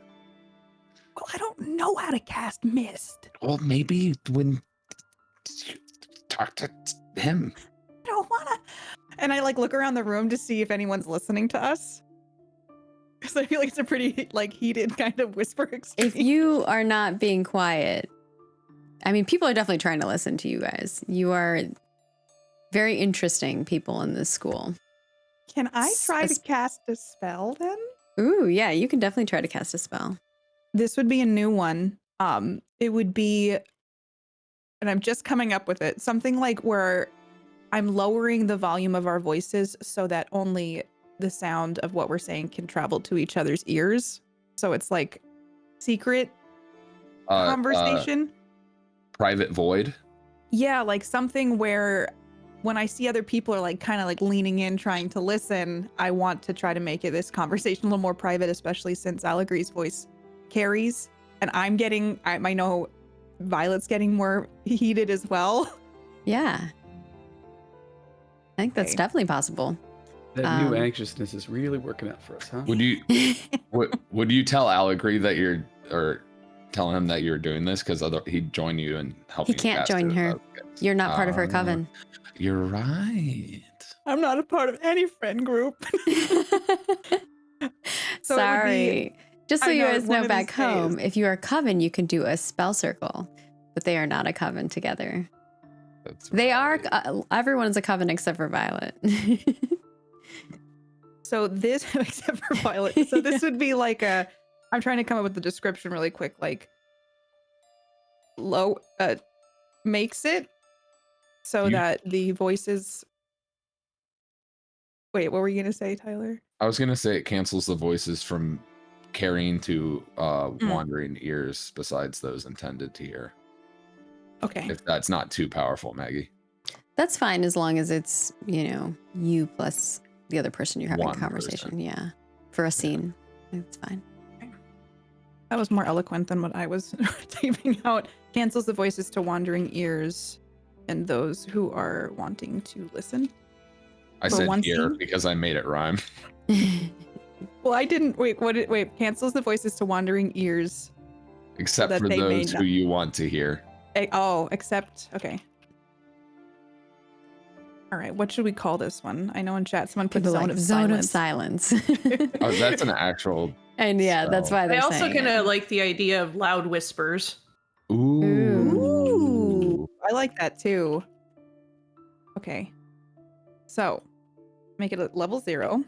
Well, I don't know how to cast mist. Well, maybe when you talk to him. I don't wanna. And I like look around the room to see if anyone's listening to us. Because I feel like it's a pretty like heated kind of whisper exchange. If you are not being quiet, I mean, people are definitely trying to listen to you guys. You are very interesting people in this school. Can I try to cast a spell then? Ooh, yeah, you can definitely try to cast a spell. This would be a new one. It would be, and I'm just coming up with it, something like where I'm lowering the volume of our voices so that only the sound of what we're saying can travel to each other's ears. So it's like secret conversation. Private void. Yeah, like something where when I see other people are like kind of like leaning in, trying to listen, I want to try to make it this conversation a little more private, especially since Allegri's voice carries. And I know Violet's getting more heated as well. Yeah. I think that's definitely possible. That new anxiousness is really working out for us, huh? Would you tell Allegri that or tell him that you're doing this? Because he'd join you and help He you. can't join her. You're not part of her coven. You're right. I'm not a part of any friend group. So sorry. Just so you guys know back days. home, if you are a coven, you can do a spell circle, but they are not a coven together. They are. Everyone's a coven except for Violet. So this, except for Violet. So this would be like I'm trying to come up with the description really quick. Like makes it so that the voices. Wait, what were you gonna say, Tyler? I was gonna say it cancels the voices from carrying to wandering ears besides those intended to hear. Okay. If that's not too powerful, Maggie. That's fine as long as it's, you plus the other person you're having a One conversation. person. Yeah. For a scene. It's fine. That was more eloquent than what I was typing out. Cancels the voices to wandering ears and those who are wanting to listen. I For said one ear scene? because I made it rhyme. Well, I didn't. Wait. Cancels the voices to wandering ears. Except that for they may those not- who you want to hear. Except. Okay. All right. What should we call this one? I know in chat someone put People zone like of zone silence. of silence. Oh, that's an actual. And yeah, that's spell. why they're I also saying kind it. of like the idea of loud whispers. Ooh, I like that too. Okay. So, make it at level 0.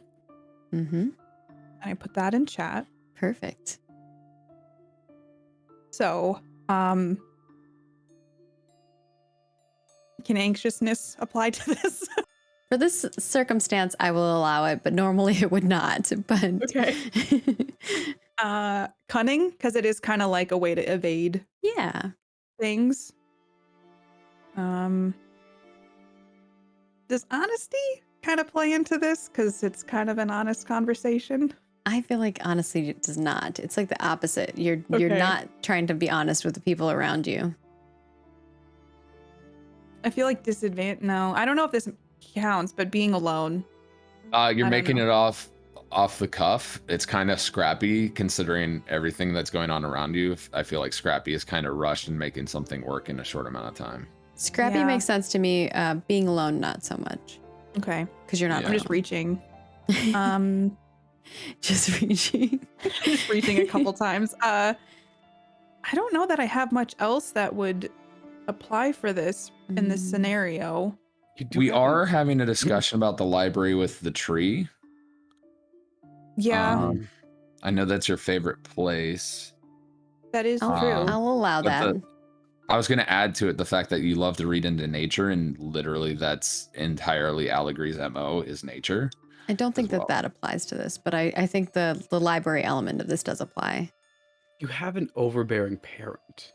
Mm-hmm. And I put that in chat. Perfect. So, can anxiousness apply to this? For this circumstance, I will allow it, but normally it would not. But Okay. Cunning, because it is kind of like a way to evade yeah, things. Does honesty kind of play into this? Because it's kind of an honest conversation. I feel like honestly it does not. It's like the opposite. You're Okay. not trying to be honest with the people around you. I feel like disadvantage. No, I don't know if this counts, but being alone. You're don't making know. it off the cuff. It's kind of scrappy considering everything that's going on around you. I feel like scrappy is kind of rushed and making something work in a short amount of time. Scrappy Yeah. makes sense to me. Being alone, not so much, Okay, because you're not. Yeah. I'm just reaching. Just reaching. Just reaching a couple times. I don't know that I have much else that would apply for this in this Mm. scenario. You do We have are having a discussion about the library with the tree. Yeah, I know that's your favorite place. that is I'll, true. I'll allow But that. I was going to add to it the fact that you love to read into nature, and literally that's entirely Allegri's MO is nature. I don't think well. that applies to this, but I think the library element of this does apply. You have an overbearing parent,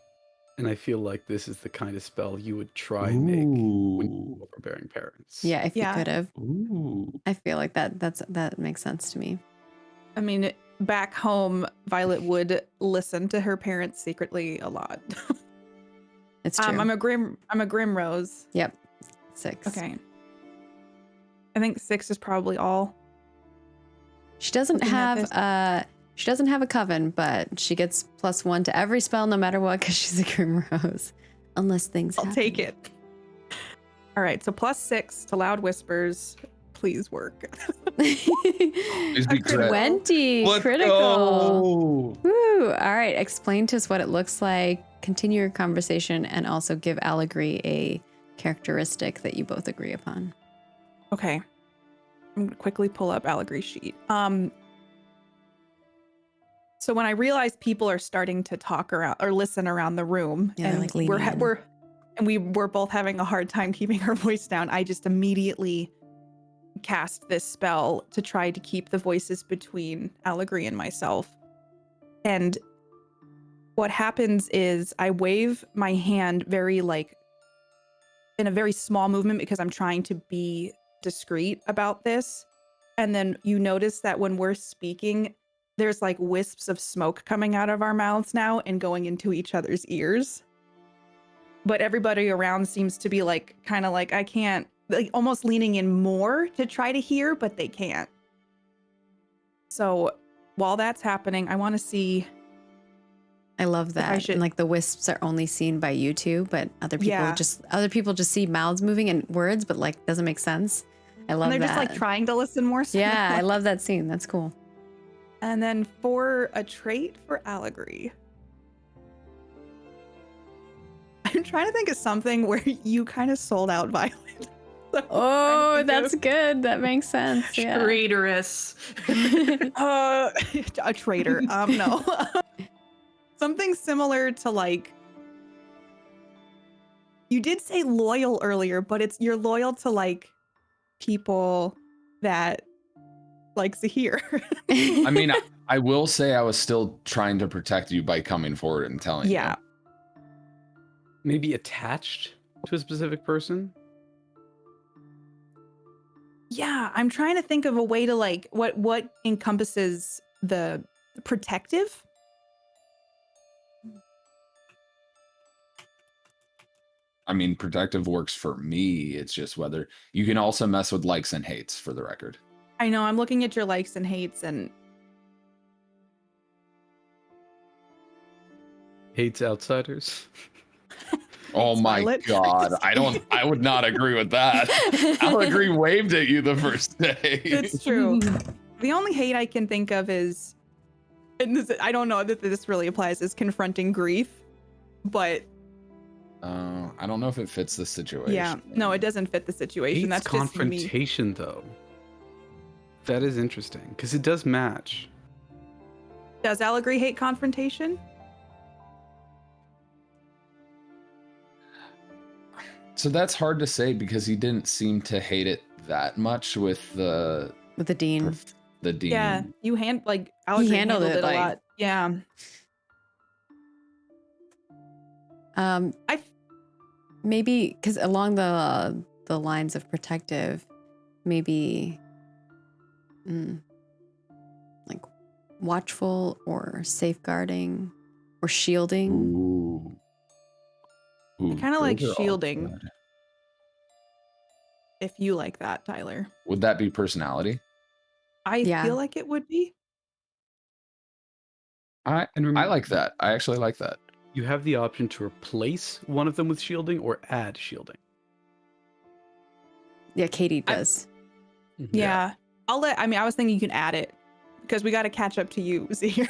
and I feel like this is the kind of spell you would try and make when you have overbearing parents. Yeah, if Yeah. you could have. Ooh. I feel like that makes sense to me. I mean, back home, Violet would listen to her parents secretly a lot. It's true. I'm a Grimrose. Yep. 6. Okay. I think 6 is probably all. She doesn't Looking at this. have she doesn't have a coven, but she gets +1 to every spell no matter what because she's a Grimrose. Unless things I'll happen. take it. All right, so +6 to loud whispers. Please work. Please be crit. 20 Let's critical. go. Woo! All right, explain to us what it looks like. Continue your conversation and also give Allegri a characteristic that you both agree upon. Okay. I'm gonna quickly pull up Allegri's sheet. So when I realized people are starting to talk around or listen around the room, Yeah, they're, and like, leaning in. we were both having a hard time keeping our voice down, I just immediately cast this spell to try to keep the voices between Allegri and myself. And what happens is I wave my hand very like in a very small movement because I'm trying to be discreet about this. And then you notice that when we're speaking, there's like wisps of smoke coming out of our mouths now and going into each other's ears. But everybody around seems to be like, kind of like, I can't, like almost leaning in more to try to hear, but they can't. So while that's happening, I want to see. I love that. should- And like the wisps are only seen by you two, but other people just see mouths moving and words, but like doesn't make sense. I love And they're that. just like trying to listen more. So Yeah, I love that scene. That's cool. And then for a trait for Allegri, I'm trying to think of something where you kind of sold out Violet. So I'm Oh, trying to that's think good. That makes sense. Yeah. Traitorous. of, a traitor. No. Something similar to like, you did say loyal earlier, but you're loyal to like people that like Zahir. I mean, I will say I was still trying to protect you by coming forward and telling you. Yeah. Maybe attached to a specific person. Yeah, I'm trying to think of a way to like what encompasses the protective. I mean, protective works for me. It's just whether you can also mess with likes and hates, for the record. I know, I'm looking at your likes and hates, and Hates outsiders. Oh my Violet. god. I would not agree with that. I'll agree waved at you the first day. it's true. The only hate I can think of is, and this, I don't know that this really applies, is confronting grief, but I don't know if it fits the situation. yeah, no, it doesn't fit the situation. Hates That's just me. confrontation, though. That is interesting because it does match. Does Allegory hate confrontation? So that's hard to say because he didn't seem to hate it that much with the dean. The dean. Yeah, you Allegory handled it, a like- lot. Yeah. Maybe because along the lines of protective, maybe like watchful or safeguarding or shielding. Ooh. Ooh, I kinda like those are all shielding. good. If you like that, Tyler. Would that be personality? I Yeah. feel like it would be. I like that. I actually like that. You have the option to replace one of them with shielding or add shielding. Yeah, Katie does. Yeah. I was thinking you can add it because we got to catch up to you, Zahir.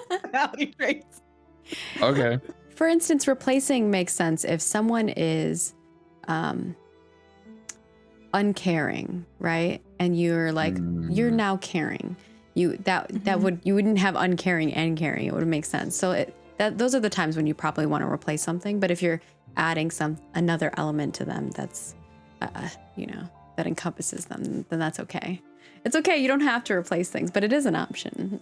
Personality traits. Okay. For instance, replacing makes sense if someone is uncaring, right? And you're like, you're now caring. You wouldn't have uncaring and caring. It would make sense. So those are the times when you probably want to replace something. But if you're adding another element to them, that's that encompasses them, then that's okay. It's okay. You don't have to replace things, but it is an option.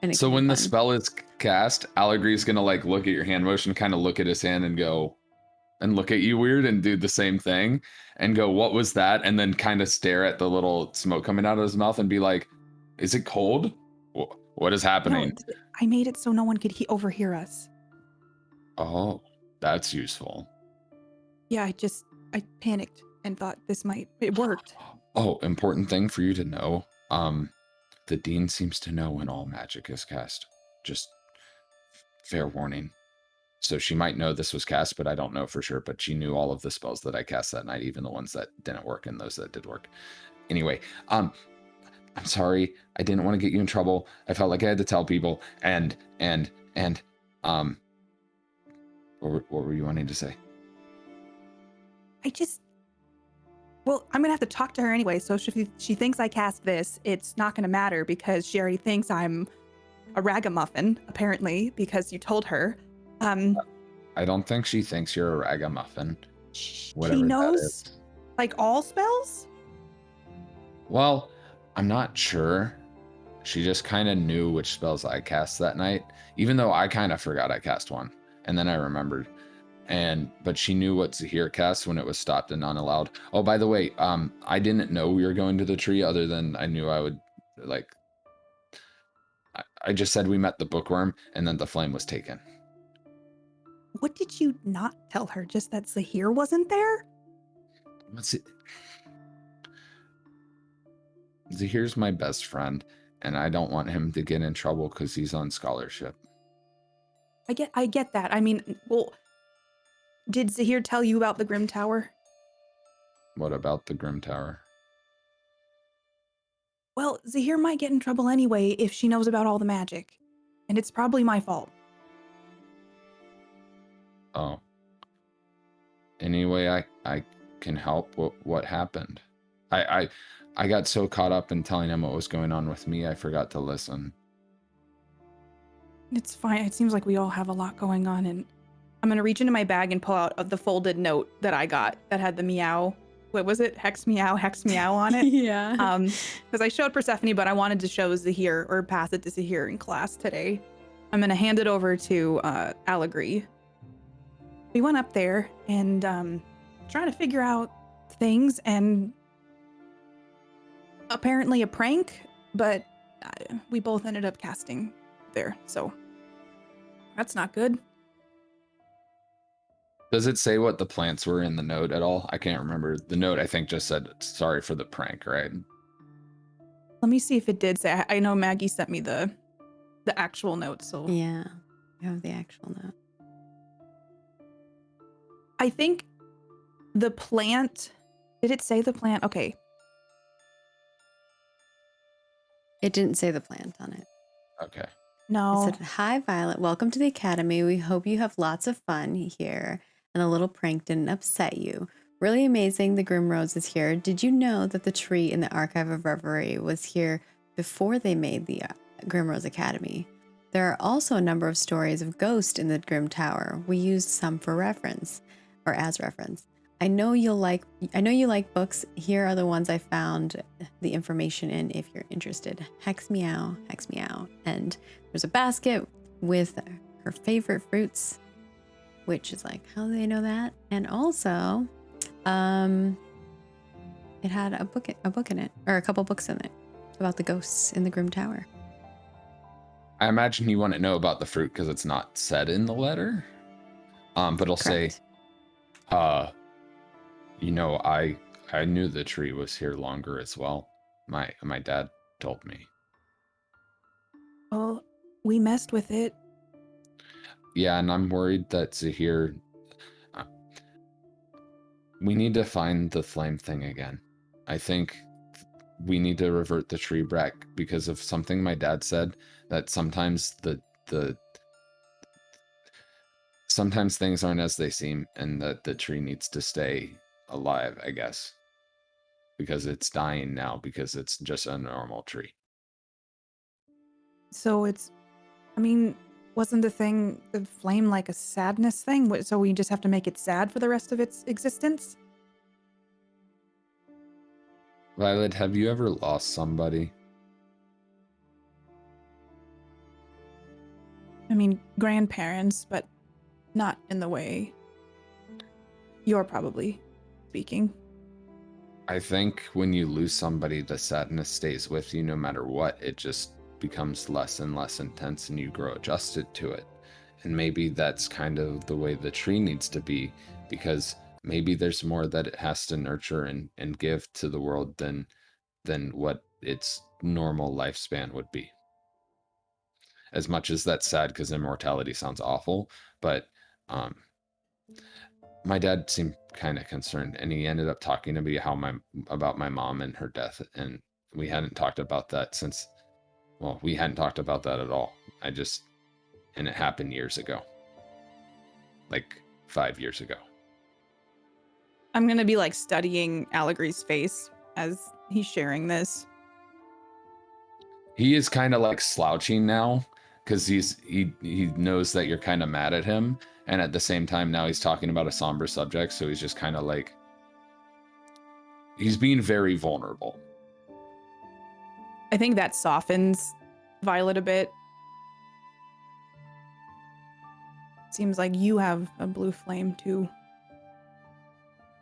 And So can be when the fun. spell is cast, Allegri's gonna like look at your hand motion, kind of look at his hand and go, and look at you weird and do the same thing and go, what was that? And then kind of stare at the little smoke coming out of his mouth and be like, is it cold? What is happening? No, I made it so no one could overhear us. Oh, that's useful. Yeah, I panicked and thought it worked. Oh, important thing for you to know. The dean seems to know when all magic is cast. Just fair warning. So she might know this was cast, but I don't know for sure. But she knew all of the spells that I cast that night, even the ones that didn't work and those that did work. Anyway, I'm sorry. I didn't want to get you in trouble. I felt like I had to tell people. And what were you wanting to say? Well, I'm gonna have to talk to her anyway. So if she thinks I cast this, it's not gonna matter because she already thinks I'm a ragamuffin, apparently, because you told her. I don't think she thinks you're a ragamuffin. She Whatever that knows is. like all spells. Well, I'm not sure. She just kind of knew which spells I cast that night, even though I kind of forgot I cast one, and then I remembered. But she knew what Zahir cast when it was stopped and unallowed. Oh, by the way, I didn't know we were going to the tree other than I knew I would, like, I just said we met the bookworm and then the flame was taken. What did you not tell her? Just that Zahir wasn't there? What's it? Zahir's my best friend, and I don't want him to get in trouble because he's on scholarship. I get that. I mean, well, did Zahir tell you about the Grim Tower? What about the Grim Tower? Well, Zahir might get in trouble anyway if she knows about all the magic. And it's probably my fault. Oh. Anyway, I can help. What happened? I got so caught up in telling him what was going on with me, I forgot to listen. It's fine. It seems like we all have a lot going on, and I'm gonna reach into my bag and pull out the folded note that I got that had the meow. What was it? Hex meow on it. Yeah. Because I showed Persephone, but I wanted to show Zahir or pass it to Zahir in class today. I'm gonna hand it over to Allegory. We went up there and trying to figure out things, and apparently a prank, but we both ended up casting there, so that's not good. Does it say what the plants were in the note at all? I can't remember. The note, I think, just said, sorry for the prank, right? Let me see if it did say. I know Maggie sent me the actual note, so Yeah, I have the actual note. I think the plant. Did it say the plant? Okay. It didn't say the plant on it. Okay. No. It said, "Hi, Violet. Welcome to the Academy. We hope you have lots of fun here and the little prank didn't upset you. Really amazing the Grimrose is here. Did you know that the tree in the Archive of Reverie was here before they made the Grimrose Academy? There are also a number of stories of ghosts in the Grim Tower. We used some for reference, or as reference. I know you like books. Here are the ones I found the information in if you're interested. Hex meow, hex meow." And there's a basket with her favorite fruits, which is like, how do they know that? And also, it had a book in it, or a couple books in it, about the ghosts in the Grim Tower. I imagine you want to know about the fruit because it's not said in the letter. But it'll say, Correct. I knew the tree was here longer as well. My dad told me. Well, we messed with it. Yeah, and I'm worried that Zahir. We need to find the flame thing again. I think we need to revert the tree back because of something my dad said, that sometimes sometimes things aren't as they seem, and that the tree needs to stay alive, I guess. Because it's dying now because it's just a normal tree. So wasn't the flame like a sadness thing? So we just have to make it sad for the rest of its existence? Violet, have you ever lost somebody? I mean, grandparents, but not in the way you're probably speaking. I think when you lose somebody, the sadness stays with you no matter what. It just becomes less and less intense and you grow adjusted to it. And maybe that's kind of the way the tree needs to be, because maybe there's more that it has to nurture and give to the world than what its normal lifespan would be. As much as that's sad because immortality sounds awful, but my dad seemed kind of concerned, and he ended up talking to me about my mom and her death, and we hadn't talked about that since. Well, we hadn't talked about that at all. And it happened years ago, like 5 years ago. I'm gonna be like studying Allegri's face as he's sharing this. He is kind of like slouching now because he knows that you're kind of mad at him, and at the same time now he's talking about a somber subject, so he's just kind of like, he's being very vulnerable. I think that softens Violet a bit. Seems like you have a blue flame too.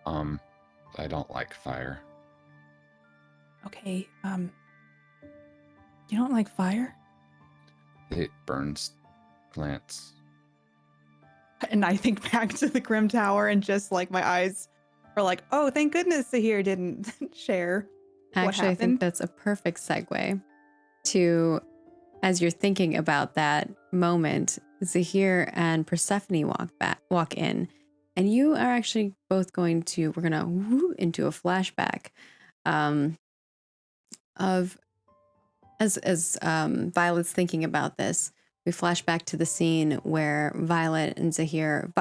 I don't like fire. Okay, you don't like fire? It burns plants. And I think back to the Grim Tower and just like my eyes are like, oh, thank goodness Zahir didn't share what Actually, I think happened. that's a perfect segue to, as you're thinking about that moment, Zahir and Persephone walk in, and you are actually both we're gonna whoop into a flashback of as Violet's thinking about this. We flash back to the scene where Violet and Zahir,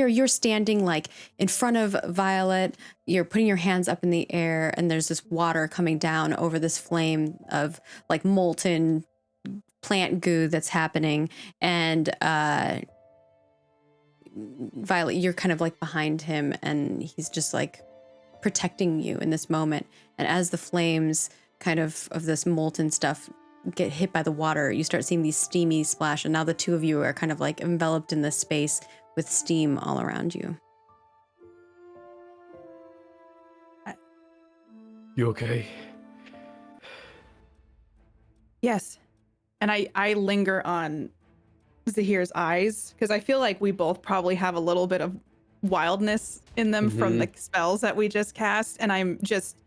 you're standing like in front of Violet, you're putting your hands up in the air, and there's this water coming down over this flame of like molten plant goo that's happening. And Violet, you're kind of like behind him, and he's just like protecting you in this moment. And as the flames kind of this molten stuff get hit by the water, you start seeing these steamy splash, and now the two of you are kind of like enveloped in this space with steam all around you. You okay? Yes, And I linger on Zahir's eyes because I feel like we both probably have a little bit of wildness in them from the spells that we just cast. And I'm just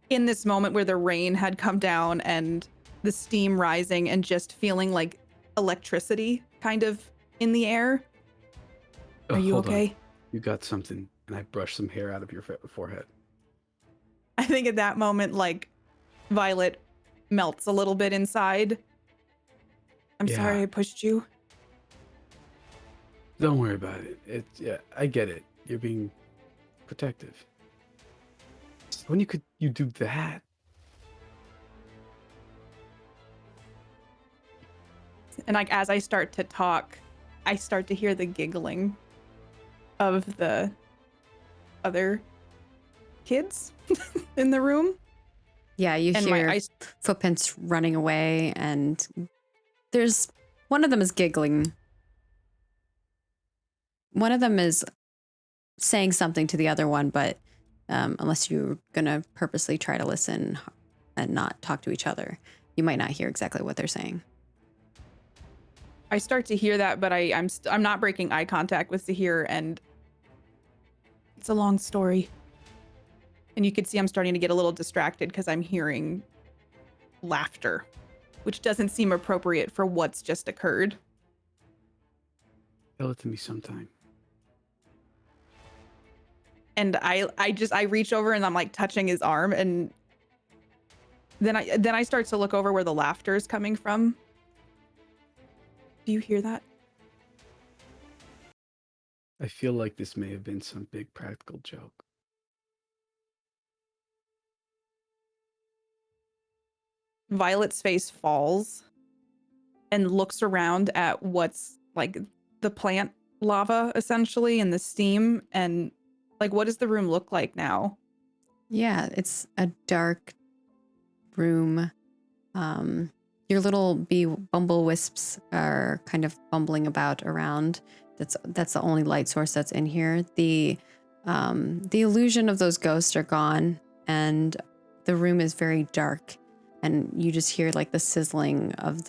in this moment where the rain had come down and the steam rising and just feeling like electricity kind of in the air. Are you Hold on. okay? You got something. And I brush some hair out of your forehead. I think at that moment, like, Violet melts a little bit inside. I'm Yeah. sorry I pushed you. Don't worry about it. Yeah, I get it. You're being protective. When you do that? And like as I start to talk, I start to hear the giggling of the other kids in the room. Yeah, you And hear my footprints running away, and there's one of them is giggling. One of them is saying something to the other one, but unless you're gonna purposely try to listen and not talk to each other, you might not hear exactly what they're saying. I start to hear that, but I'm not breaking eye contact with Zahir, and it's a long story. And you can see I'm starting to get a little distracted because I'm hearing laughter, which doesn't seem appropriate for what's just occurred. Tell it to me sometime. And I reach over and I'm like touching his arm, and then I start to look over where the laughter is coming from. Do you hear that? I feel like this may have been some big practical joke. Violet's face falls and looks around at what's like the plant lava essentially and the steam, and like, what does the room look like now? Yeah, it's a dark room. Your little bee bumble wisps are kind of bumbling about around. That's the only light source that's in here. The illusion of those ghosts are gone, and the room is very dark. And you just hear like the sizzling of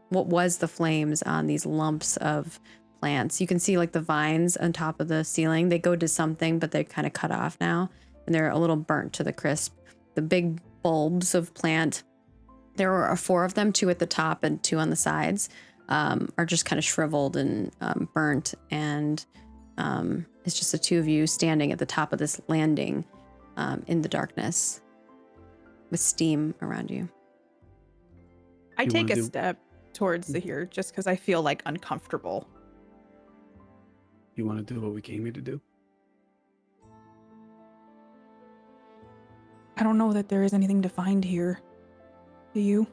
what was the flames on these lumps of plants. You can see like the vines on top of the ceiling. They go to something, but they're kind of cut off now, and they're a little burnt to the crisp. The big bulbs of plant, there are 4 of them, 2 at the top and 2 on the sides, are just kind of shriveled and burnt. And it's just the 2 of you standing at the top of this landing in the darkness with steam around you. I You take wanna a do- step towards Zahir just because I feel like uncomfortable. You want to do what we came here to do? I don't know that there is anything to find here. Do you?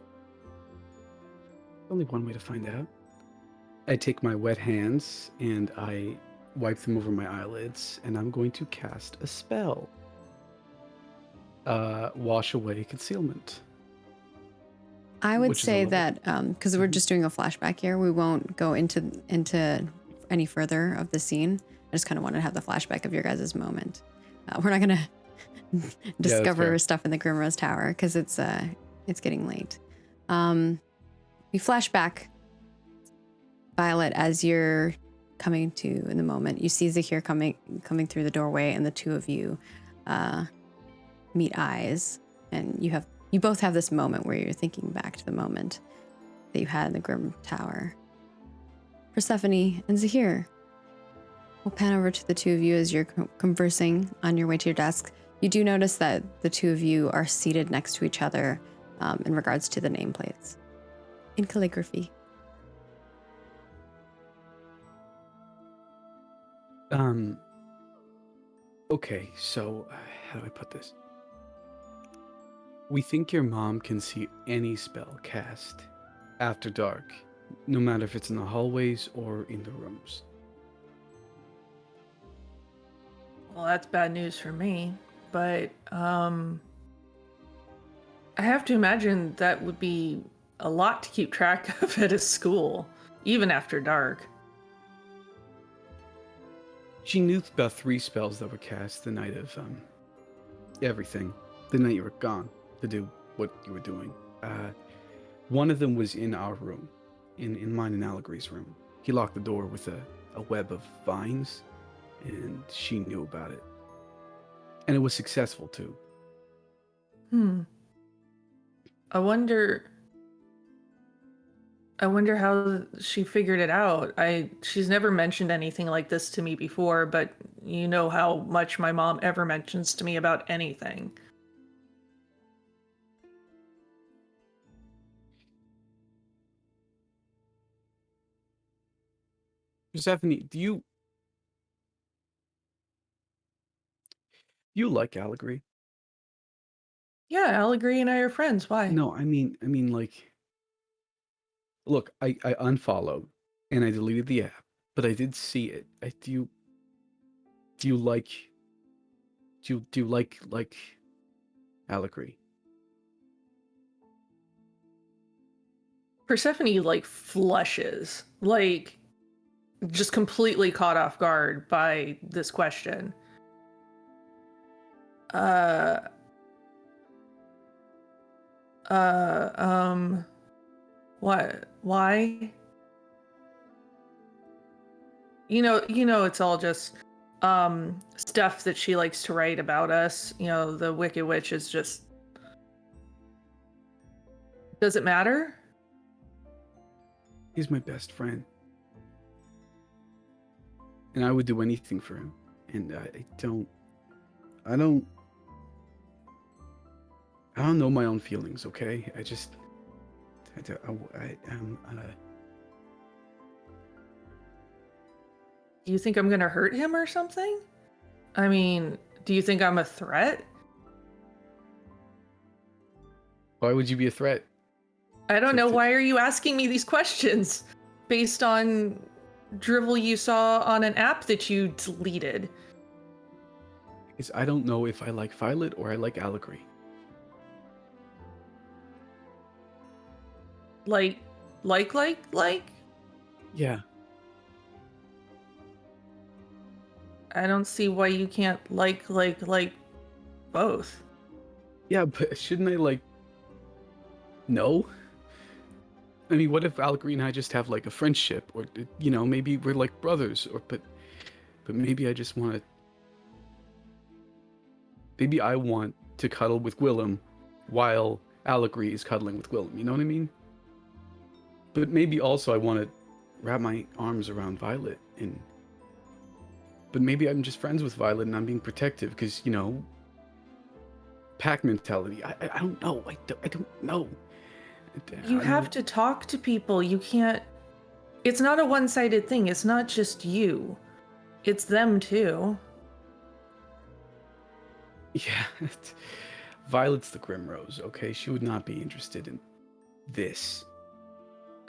Only one way to find out. I take my wet hands and I wipe them over my eyelids, and I'm going to cast a spell. Wash away concealment. I would Which is a say level. that because we're just doing a flashback here, we won't go into any further of the scene. I just kind of want to have the flashback of your guys' moment. We're not gonna discover fair. stuff in the Grimrose Tower because it's getting late. We flash back, Violet, as you're coming to in the moment. You see Zahir coming through the doorway, and the 2 of you meet eyes, and you both have this moment where you're thinking back to the moment that you had in the Grim Tower. Persephone and Zahir, we'll pan over to the 2 of you as you're conversing on your way to your desk. You do notice that the 2 of you are seated next to each other in regards to the nameplates in calligraphy. Okay, so how do I put this? We think your mom can see any spell cast after dark, no matter if it's in the hallways or in the rooms. Well, that's bad news for me, but I have to imagine that would be a lot to keep track of at a school, even after dark. She knew about 3 spells that were cast the night of everything, the night you were gone to do what you were doing. One of them was in our room, in mine and Allegory's room. He locked the door with a web of vines, and she knew about it. And it was successful too. I wonder how she figured it out. She's never mentioned anything like this to me before, but you know how much my mom ever mentions to me about anything. Persephone, do you like Allegory? Yeah, Allegory and I are friends. Why? No, I mean, like, look, I unfollowed and I deleted the app, but I did see it. Do you like Allegory? Persephone like flushes, like just completely caught off guard by this question. What? Why? You know, it's all just stuff that she likes to write about us. You know, the Wicked Witch is just. Does it matter? He's my best friend. And I would do anything for him. And I don't know my own feelings, okay? Do you think I'm gonna hurt him or something? I mean, do you think I'm a threat? Why would you be a threat? I don't know. Why are you asking me these questions based on drivel you saw on an app that you deleted? Because I don't know if I like Violet or I like Allegory. Like? Yeah. I don't see why you can't like both. Yeah, but shouldn't I, like, know? I mean, what if Allegory and I just have, like, a friendship? Or, you know, maybe we're, like, brothers. Or, but maybe I just want to... Maybe I want to cuddle with Willem while Allegory is cuddling with Willem. You know what I mean? But maybe also I want to wrap my arms around Violet. But maybe I'm just friends with Violet and I'm being protective because, you know... Pack mentality. I don't know. I don't know. You have to talk to people. You can't. It's not a one-sided thing. It's not just you. It's them too. Yeah. Violet's the Grimrose, okay? She would not be interested in this.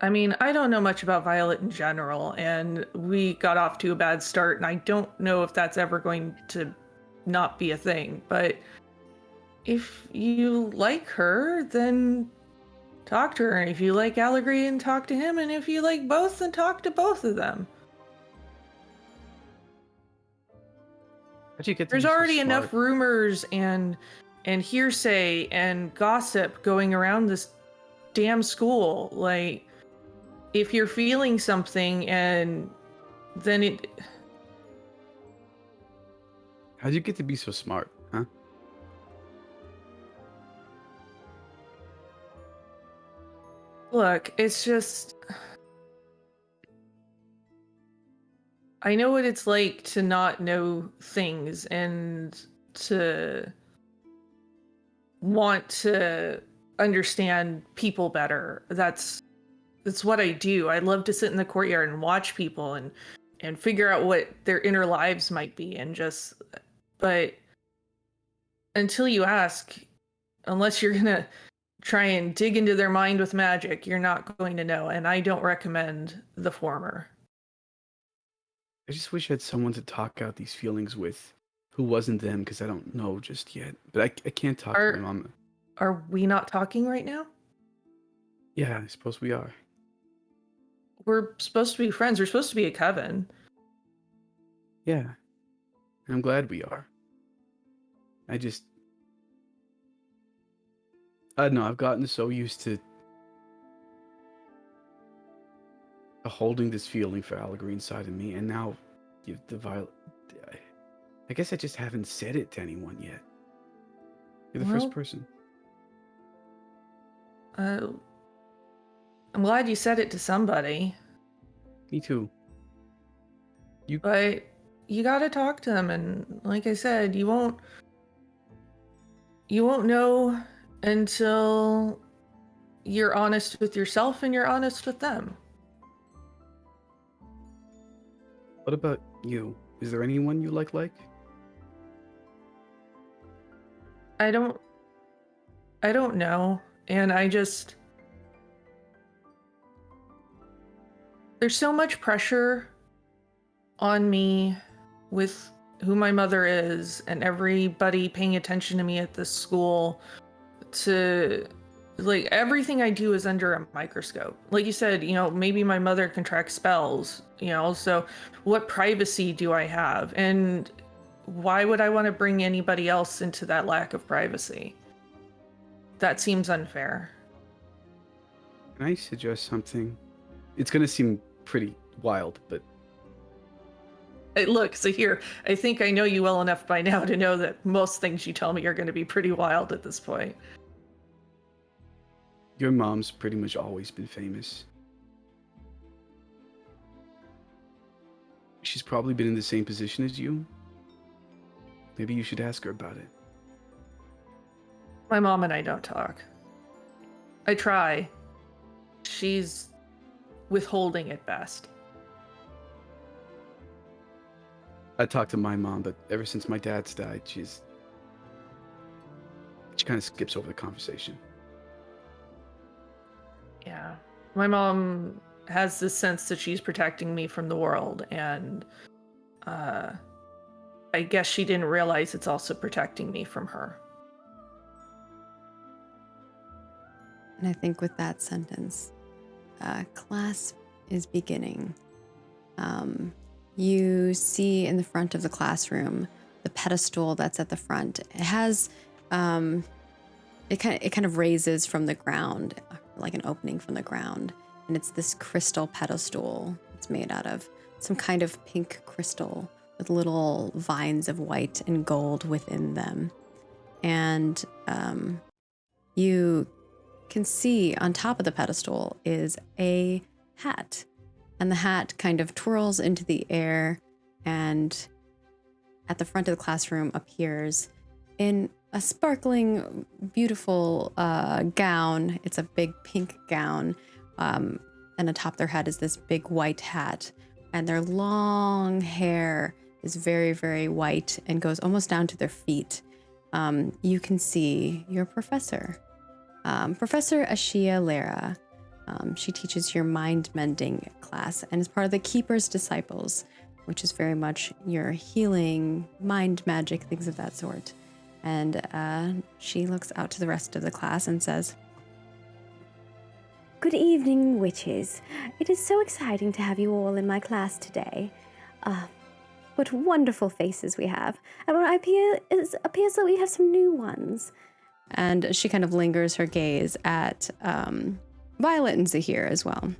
I mean, I don't know much about Violet in general, and we got off to a bad start, and I don't know if that's ever going to not be a thing, but if you like her, then talk to her. If you like Allegory, and talk to him, and if you like both, then talk to both of them. How'd you get to There's be so already smart? enough rumors and hearsay and gossip going around this damn school. Like, if you're feeling something and then it... How'd you get to be so smart, huh? Look, it's just... I know what it's like to not know things and to want to understand people better. That's what I do. I love to sit in the courtyard and watch people and figure out what their inner lives might be and just... But until you ask, unless you're gonna try and dig into their mind with magic, you're not going to know, and I don't recommend the former. I just wish I had someone to talk out these feelings with who wasn't them, because I don't know just yet. But I can't talk to my mom. Are we not talking right now? Yeah, I suppose we are. We're supposed to be friends. We're supposed to be a coven. Yeah. And I'm glad we are. I don't know, I've gotten so used to holding this feeling for Allegory inside of me, and now you've the violet. I guess I just haven't said it to anyone yet. You're the Well, first person. I'm glad you said it to somebody, Me too. but you got to talk to them, and like I said, you won't know until you're honest with yourself and you're honest with them. What about you? Is there anyone you like? I don't know, and there's so much pressure on me with who my mother is and everybody paying attention to me at this school. To like, everything I do is under a microscope. Like you said, maybe my mother can track spells, so what privacy do I have? And why would I want to bring anybody else into that lack of privacy? That seems unfair. Can I suggest something? It's gonna seem pretty wild, but Hey, look, so here, I think I know you well enough by now to know that most things you tell me are going to be pretty wild at this point. your mom's pretty much always been famous. She's probably been in the same position as you. Maybe you should ask her about it. My mom and I don't talk. I try. She's withholding at best. I talked to my mom, but ever since my dad's died, she kind of skips over the conversation. Yeah. My mom has this sense that she's protecting me from the world, and I guess she didn't realize it's also protecting me from her. And I think with that sentence, class is beginning. You see in the front of the classroom the pedestal that's at the front. It has it kind of raises from the ground, like an opening from the ground, and it's this crystal pedestal. It's made out of some kind of pink crystal with little vines of white and gold within them. And you can see on top of the pedestal is a hat. And the hat kind of twirls into the air, and at the front of the classroom appears in a sparkling, beautiful gown. It's a big pink gown. And atop their head is this big white hat. And their long hair is very, very white and goes almost down to their feet. You can see your professor, Professor Ashia Lara. She teaches your mind mending class and is part of the Keeper's Disciples, which is very much your healing, mind magic, things of that sort. And she looks out to the rest of the class and says, Good evening, witches. It is so exciting to have you all in my class today. What wonderful faces we have. And it appears that we have some new ones. and she kind of lingers her gaze at Violet and Zahir as well.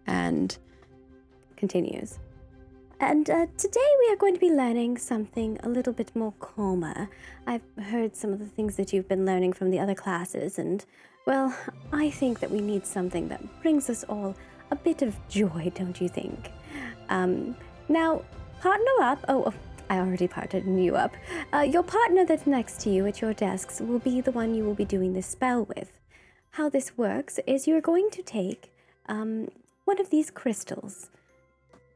And Continues. And today we are going to be learning something a little bit more calmer. I've heard some of the things that you've been learning from the other classes, and, well, I think that we need something that brings us all a bit of joy, don't you think? Now, partner up. Oh, I already partnered you up. Your partner that's next to you at your desks will be the one you will be doing this spell with. How this works is you're going to take one of these crystals.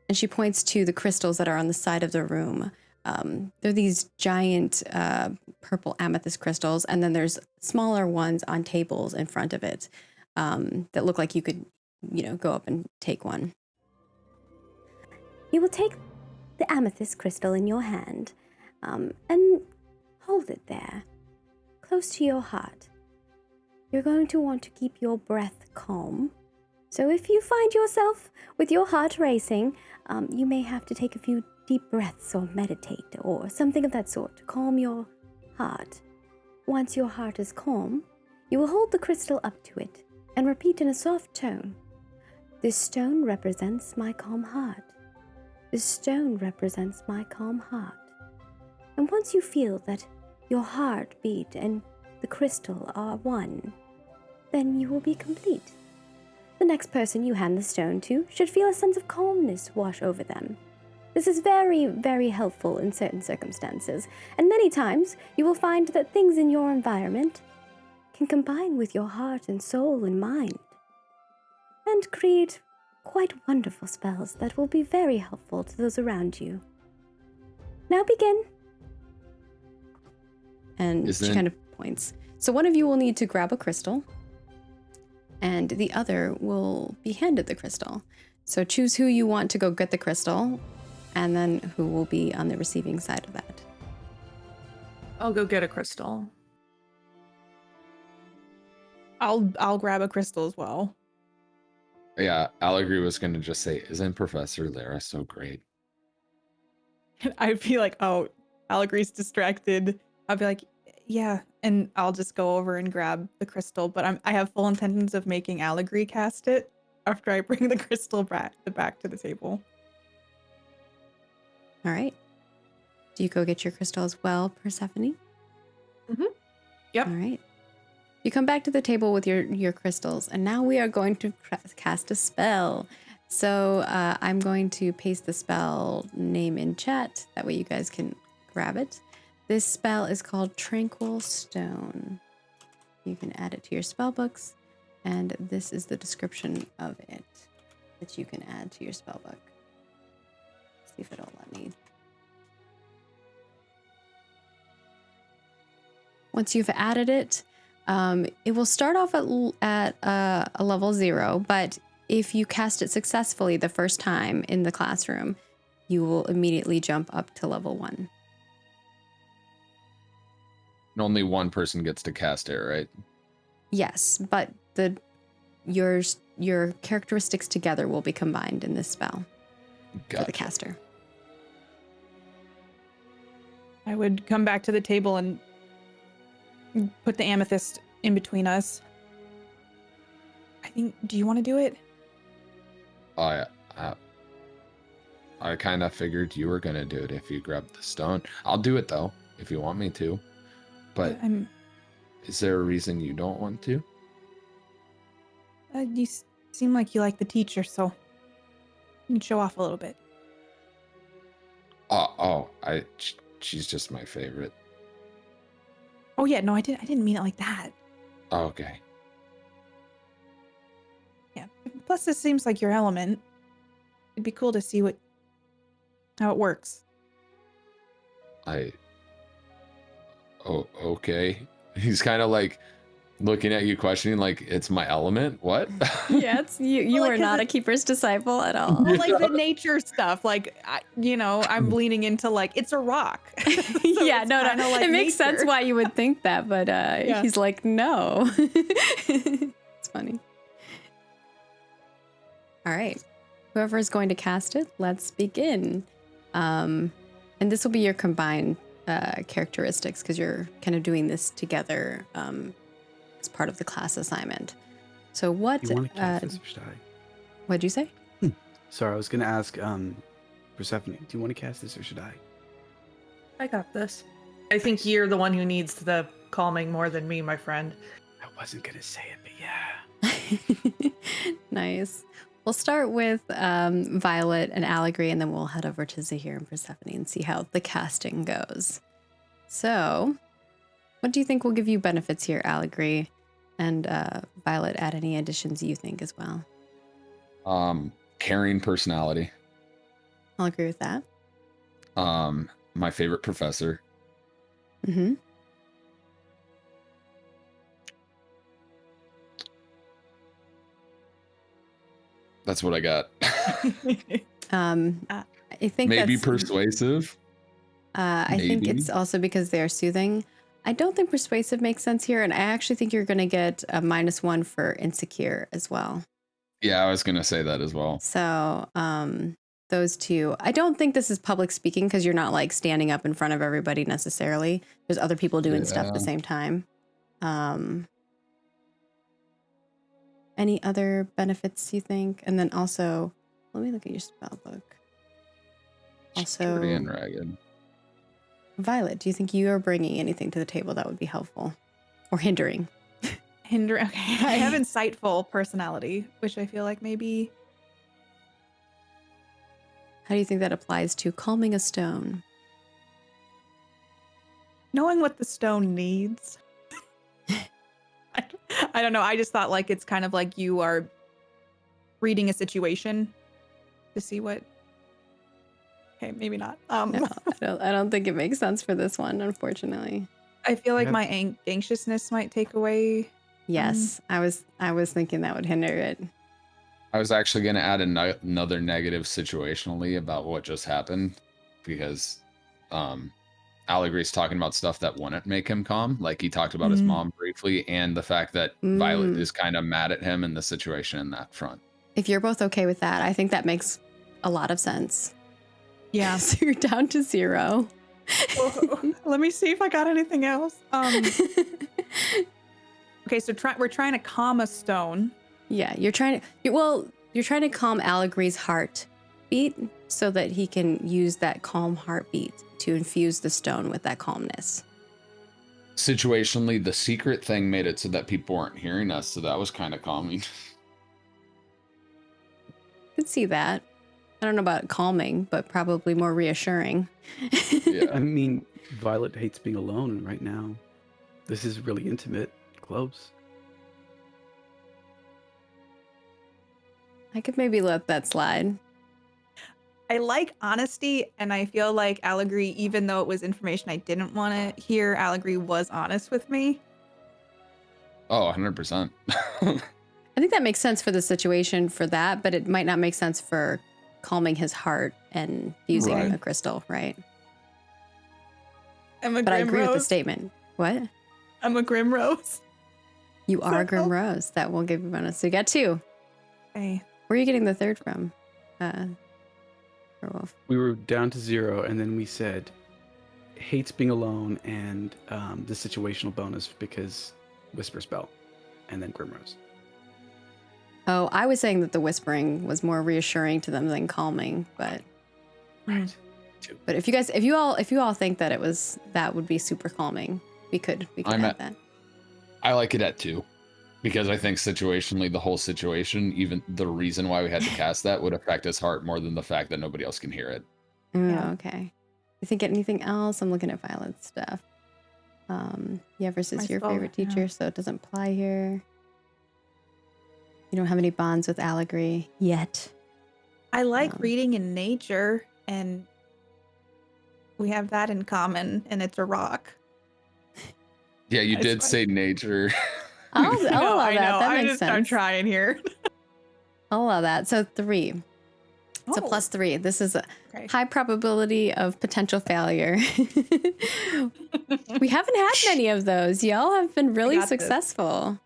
And she points to the crystals that are on the side of the room. They're these giant purple amethyst crystals, and then there's smaller ones on tables in front of it that look like you could, go up and take one. You will take the amethyst crystal in your hand and hold it there, close to your heart. You're going to want to keep your breath calm. So if you find yourself with your heart racing, you may have to take a few deep breaths or meditate or something of that sort to calm your heart. Once your heart is calm, you will hold the crystal up to it and repeat in a soft tone, This stone represents my calm heart. This stone represents my calm heart. And once you feel that your heartbeat and the crystal are one, then you will be complete. The next person you hand the stone to should feel a sense of calmness wash over them. This is very, very helpful in certain circumstances, and many times you will find that things in your environment can combine with your heart and soul and mind, and create quite wonderful spells that will be very helpful to those around you. Now begin. And she kind of points. So one of you will need to grab a crystal, and the other will be handed the crystal. So choose who you want to go get the crystal, and then who will be on the receiving side of that. I'll go get a crystal. I'll grab a crystal as well. Yeah, Allegory was going to just say, isn't Professor Lara so great? I'd be like, oh, Allegory's distracted. I'll be like, yeah, and I'll just go over and grab the crystal. But I have full intentions of making Allegory cast it after I bring the crystal back to the table. All right. Do you go get your crystal as well, Persephone? Mm-hmm. Yep. All right. You come back to the table with your crystals, and now we are going to cast a spell. So I'm going to paste the spell name in chat. That way you guys can grab it. This spell is called Tranquil Stone. You can add it to your spell books, and this is the description of it that you can add to your spell book. See if it'll let me. Once you've added it, it will start off at a level 0, but if you cast it successfully the first time in the classroom, you will immediately jump up to level 1. And only one person gets to cast it, right? Yes, but your characteristics together will be combined in this spell for the caster. I would come back to the table and put the amethyst in between us. I think, do you want to do it? I kind of figured you were going to do it if you grabbed the stone. I'll do it, though, if you want me to. But is there a reason you don't want to? You seem like you like the teacher, so you can show off a little bit. She's just my favorite. Oh yeah, no, I didn't mean it like that. Oh, okay. Yeah. Plus, this seems like your element. It'd be cool to see how it works. Oh, okay. He's kind of like looking at you, questioning, like, it's my element? What? Yeah, it's you Well, are not a keeper's disciple at all. Well, like the nature stuff, like I'm leaning into like it's a rock. So yeah, it's no. like it makes nature. sense why you would think that, but he's like, no. It's funny. All right, whoever is going to cast it, let's begin. And this will be your combined characteristics because you're kind of doing this together as part of the class assignment. So what? You want to cast this, or should I? What'd you say? Sorry, I was going to ask Persephone, do you want to cast this or should I? I got this. I think you're the one who needs the calming more than me, my friend. I wasn't going to say it, but yeah. Nice. We'll start with Violet and Allegory, and then we'll head over to Zahir and Persephone and see how the casting goes. So, what do you think will give you benefits here, Allegory? And Violet, add any additions you think as well. Caring personality. I'll agree with that. My favorite professor. Mm-hmm. That's what I got. I think maybe that's, persuasive. I think it's also because they're soothing. I don't think persuasive makes sense here, and I actually think you're going to get a -1 for insecure as well. Yeah, I was going to say that as well. So those two. I don't think this is public speaking because you're not like standing up in front of everybody necessarily. There's other people doing stuff at the same time. Any other benefits you think? And then also, let me look at your spell book. Also, Pretty and ragged. Violet, do you think you are bringing anything to the table that would be helpful or hindering? Okay, I have insightful personality, which I feel like maybe. How do you think that applies to calming a stone? Knowing what the stone needs. I don't know. I just thought like it's kind of like you are reading a situation to see what. Okay, maybe not. No, I don't think it makes sense for this one, unfortunately. I feel like Yep. my anxiousness might take away. Yes, I was thinking that would hinder it. I was actually going to add another negative situationally about what just happened, because Allegri's talking about stuff that wouldn't make him calm. Like he talked about his mom briefly, and the fact that Violet is kind of mad at him in the situation in that front. If you're both okay with that, I think that makes a lot of sense. Yeah. So you're down to 0. Let me see if I got anything else. Okay, so we're trying to calm a stone. Yeah, you're trying to calm Allegri's heartbeat so that he can use that calm heartbeat to infuse the stone with that calmness. Situationally, the secret thing made it so that people weren't hearing us, so that was kind of calming. Could see that. I don't know about calming, but probably more reassuring. Yeah. I mean, Violet hates being alone right now. This is really intimate, close. I could maybe let that slide. I like honesty, and I feel like Allegri, even though it was information I didn't want to hear, Allegri was honest with me. Oh, 100%. I think that makes sense for the situation for that, but it might not make sense for calming his heart and fusing Right. a crystal, right? I'm a But I agree with the Grimrose. statement. What? I'm a Grimrose. You are that help? Grimrose. That will give you bonus. So you got 2. Okay. Where are you getting the 3rd from? Werewolf. We were down to 0, and then we said hates being alone and the situational bonus because Whisper Spell, and then Grimrose. Oh, I was saying that the whispering was more reassuring to them than calming, but Right. if you all think that that would be super calming, we could I'm add at- that. I like it at 2, because I think situationally, the whole situation, even the reason why we had to cast that, would affect his heart more than the fact that nobody else can hear it. Oh, Yeah. okay. You think anything else? I'm looking at Violet's stuff. Yeah, versus My your spell, favorite yeah. teacher, so it doesn't apply here. You don't have any bonds with Allegri yet. I like Um, reading in nature, and we have that in common, and it's a rock. Yeah, you I did swear. say nature. I'll allow I that. know. That I makes just, sense. I'm trying here. I'll allow that. So 3. It's a Oh, +3. This is a okay. high probability of potential failure. We haven't had many of those. Y'all have been really got this. successful.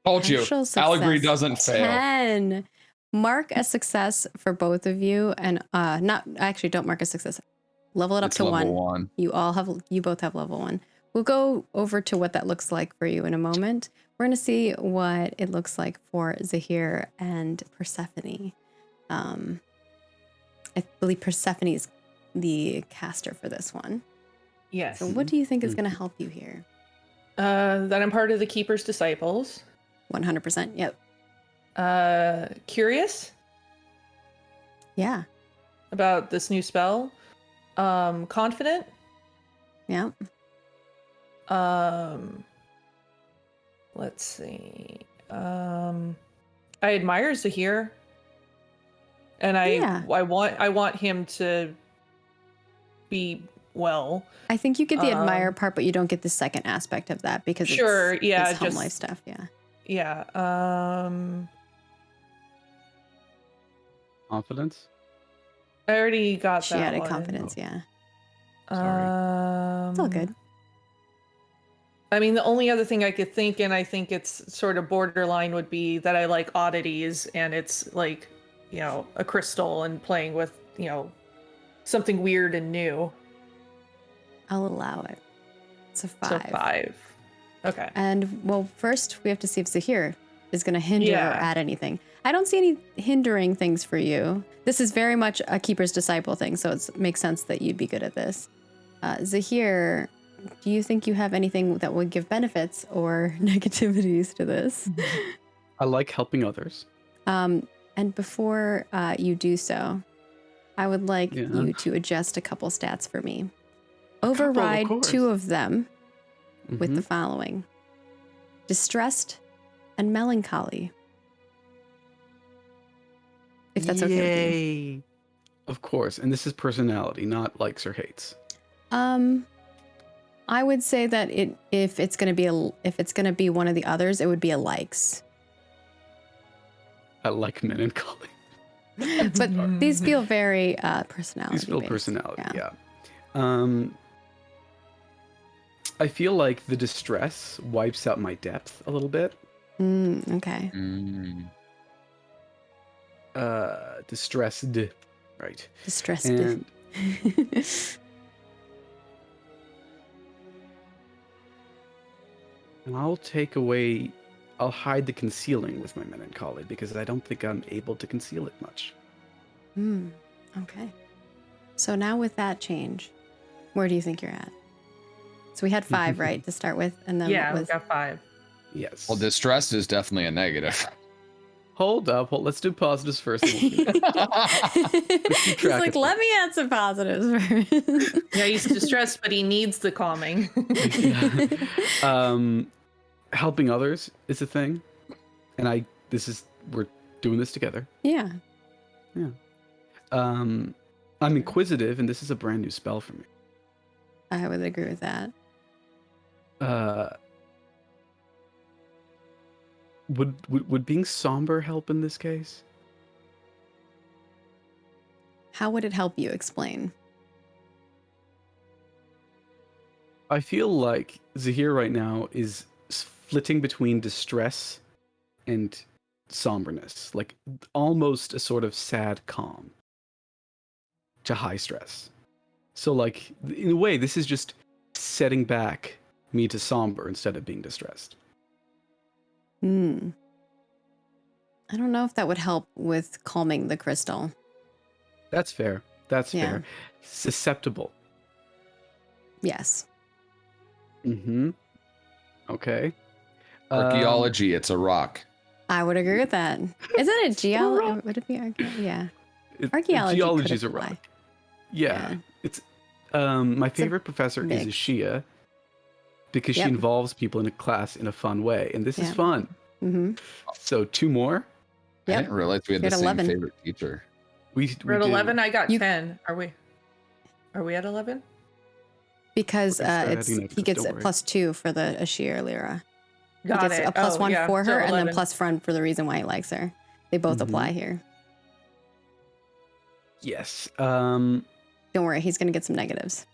Told you, Partial Allegri success, doesn't fail. 10. Mark a success for both of you, and don't mark a success. Level it up It's to level 1. 1. You both have level 1. We'll go over to what that looks like for you in a moment. We're going to see what it looks like for Zahir and Persephone. I believe Persephone is the caster for this one. Yes. So what do you think is going to help you here? That I'm part of the Keeper's disciples. 100%. Yep. Curious Yeah. about this new spell. Confident. Yeah. Let's see. I admire Zahir, and Yeah. I want him to be well. I think you get the admire Um, part, but you don't get the second aspect of that because Sure, it's, yeah, it's home just- life stuff. Yeah. Yeah. Confidence? I already got She that added one. confidence. Yeah. Um, It's all good. I mean, the only other thing I could think, and I think it's sort of borderline, would be that I like oddities, and it's like, a crystal and playing with, something weird and new. I'll allow it. It's a 5. So 5. Okay. And well, first we have to see if Zahir is going to hinder Yeah. or add anything. I don't see any hindering things for you. This is very much a Keeper's Disciple thing, so it makes sense that you'd be good at this. Zahir, do you think you have anything that would give benefits or negativities to this? I like helping others. And before you do so, I would like Yeah. you to adjust a couple stats for me. couple, of Override course. 2 of them with the Mhm. following: distressed and melancholy. If that's okay with you. Yay. Of course, and this is personality, not likes or hates. I would say that if it's gonna be one of the others, it would be a likes. I like melancholy. But these feel very personality. These feel based. personality, Yeah. yeah. I feel like the distress wipes out my depth a little bit. Okay. Distressed, right? Distressed. And I'll take away. I'll hide the concealing with my melancholy because I don't think I'm able to conceal it much. Okay. So now with that change, where do you think you're at? So we had 5, right, to start with, and then Yeah, what we was got 5. Yes. Well, distress is definitely a negative. Hold up. Let's do positives first. And we'll He's track like, of let me add some positives first. Yeah, he's distressed, but he needs the calming. Helping others is a thing, and we're doing this together. Yeah. I'm inquisitive, and this is a brand new spell for me. I would agree with that. Would being somber help in this case? How would it help you? Explain. I feel like Zahir right now is flitting between distress and somberness, like almost a sort of sad calm to high stress. So, like, in a way, this is just setting back me to somber instead of being distressed. I don't know if that would help with calming the crystal. That's fair. That's Yeah. fair. Susceptible. Yes. Mm-hmm. Okay. Archaeology, it's a rock. I would agree with that. Isn't it geology? Would it be archaeology? Yeah. Archaeology could Geology's a apply. rock. Yeah. It's my favorite professor is mix. Ashia because she Yep. involves people in a class in a fun way, and this is Yeah. fun. Mm-hmm. So 2 more. I Yep. didn't realize we had You're the at same 11. favorite teacher. We We're at do. 11. I got You- 10. Are we at 11? Because We're studying he gets don't a worry. +2 for the Ashir Lyra. He Got gets it. a +1 yeah, for so her, and then 11. +1 for the reason why he likes her. They both Mhm. apply here. Yes. Don't worry, he's gonna get some negatives.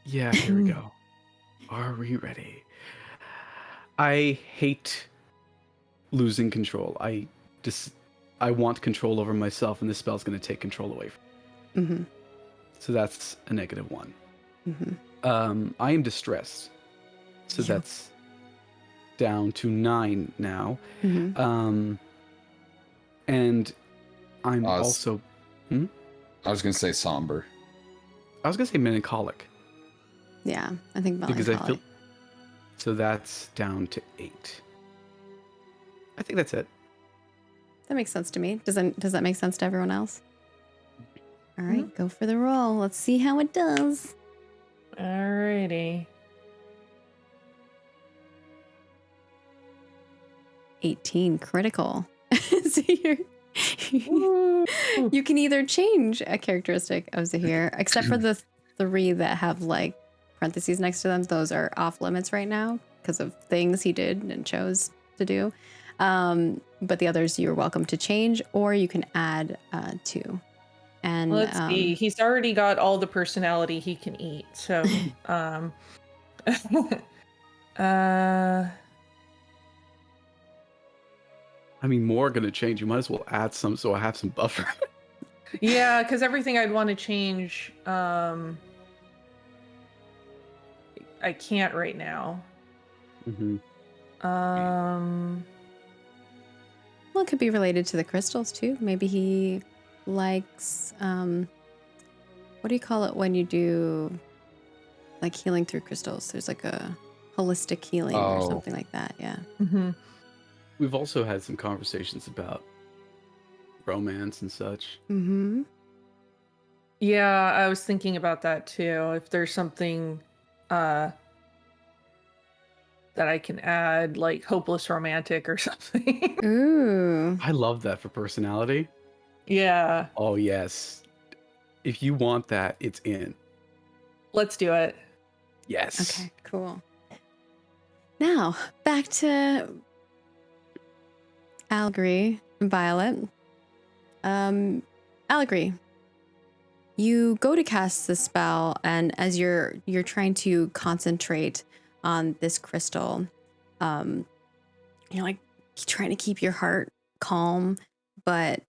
Yeah, here we go. Are we ready? I hate losing control. I want control over myself, and this spell's going to take control away from me. Mm-hmm. So that's a -1. Mm-hmm. I am distressed. So Yeah. that's down to 9 now. Mm-hmm. And I'm Us. also... I was gonna say somber. I was going to say melancholic. Yeah, I think Because I melancholy. feel... So that's down to 8. I think that's it. That makes sense to me. Does that make sense to everyone else? All right, go for the roll. Let's see how it does. Alrighty. 18 critical. Zahir. You can either change a characteristic of Zahir, except for the 3 that have like parentheses next to them. Those are off limits right now because of things he did and chose to do. But the others you're welcome to change, or you can add 2. And Let's see. He's already got all the personality he can eat. So, I mean, more going to change. You might as well add some so I have some buffer. yeah, because everything I'd want to change, I can't right now. Mm-hmm. Um, Well, it could be related to the crystals too. Maybe he likes what do you call it when you do like healing through crystals? There's like a holistic healing or Oh. something like that. Yeah. mhm. We've also had some conversations about romance and such. Mm-hmm. Yeah, I was thinking about that too. If there's something that I can add, like hopeless romantic or something. Ooh. I love that for personality. Yeah, Oh yes. If you want that, it's in. let's do it. Yes. Okay, cool. Now, back to Allegory and Violet. Allegory, you go to cast the spell, and as you're trying to concentrate on this crystal, you're like trying to keep your heart calm, but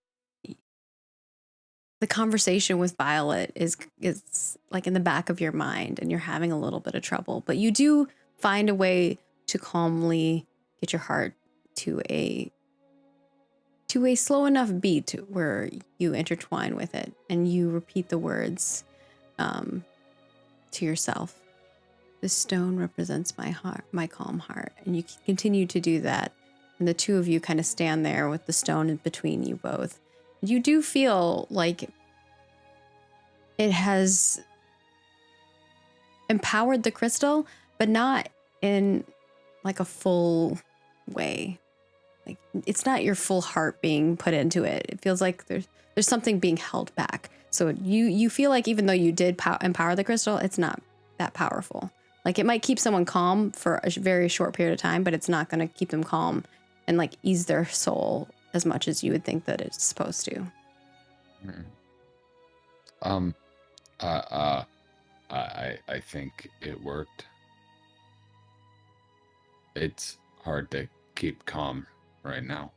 the conversation with Violet is like in the back of your mind, and you're having a little bit of trouble. But you do find a way to calmly get your heart to a slow enough beat where you intertwine with it, and you repeat the words to yourself. This stone represents my heart, my calm heart, and you can continue to do that. And the two of you kind of stand there with the stone in between you both. You do feel like it has empowered the crystal, but not in like a full way. Like it's not your full heart being put into it. It feels like there's something being held back. So you feel like even though you did empower the crystal, it's not that powerful. Like it might keep someone calm for a very short period of time, but it's not going to keep them calm and like ease their soul as much as you would think that it's supposed to. I think it worked. It's hard to keep calm right now.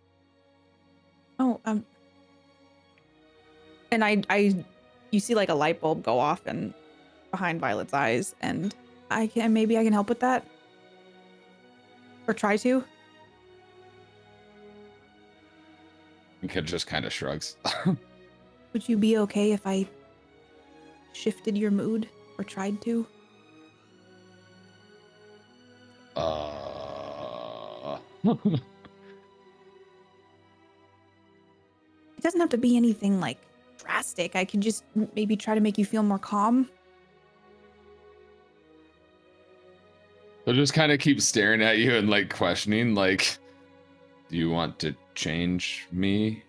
Oh, and you see like a light bulb go off and behind Violet's eyes, and maybe I can help with that, or try to. The kid just kind of shrugs. Would you be okay if I shifted your mood or tried to? It doesn't have to be anything like drastic. I could just maybe try to make you feel more calm. They'll just kind of keep staring at you and like questioning, like, do you want to change me?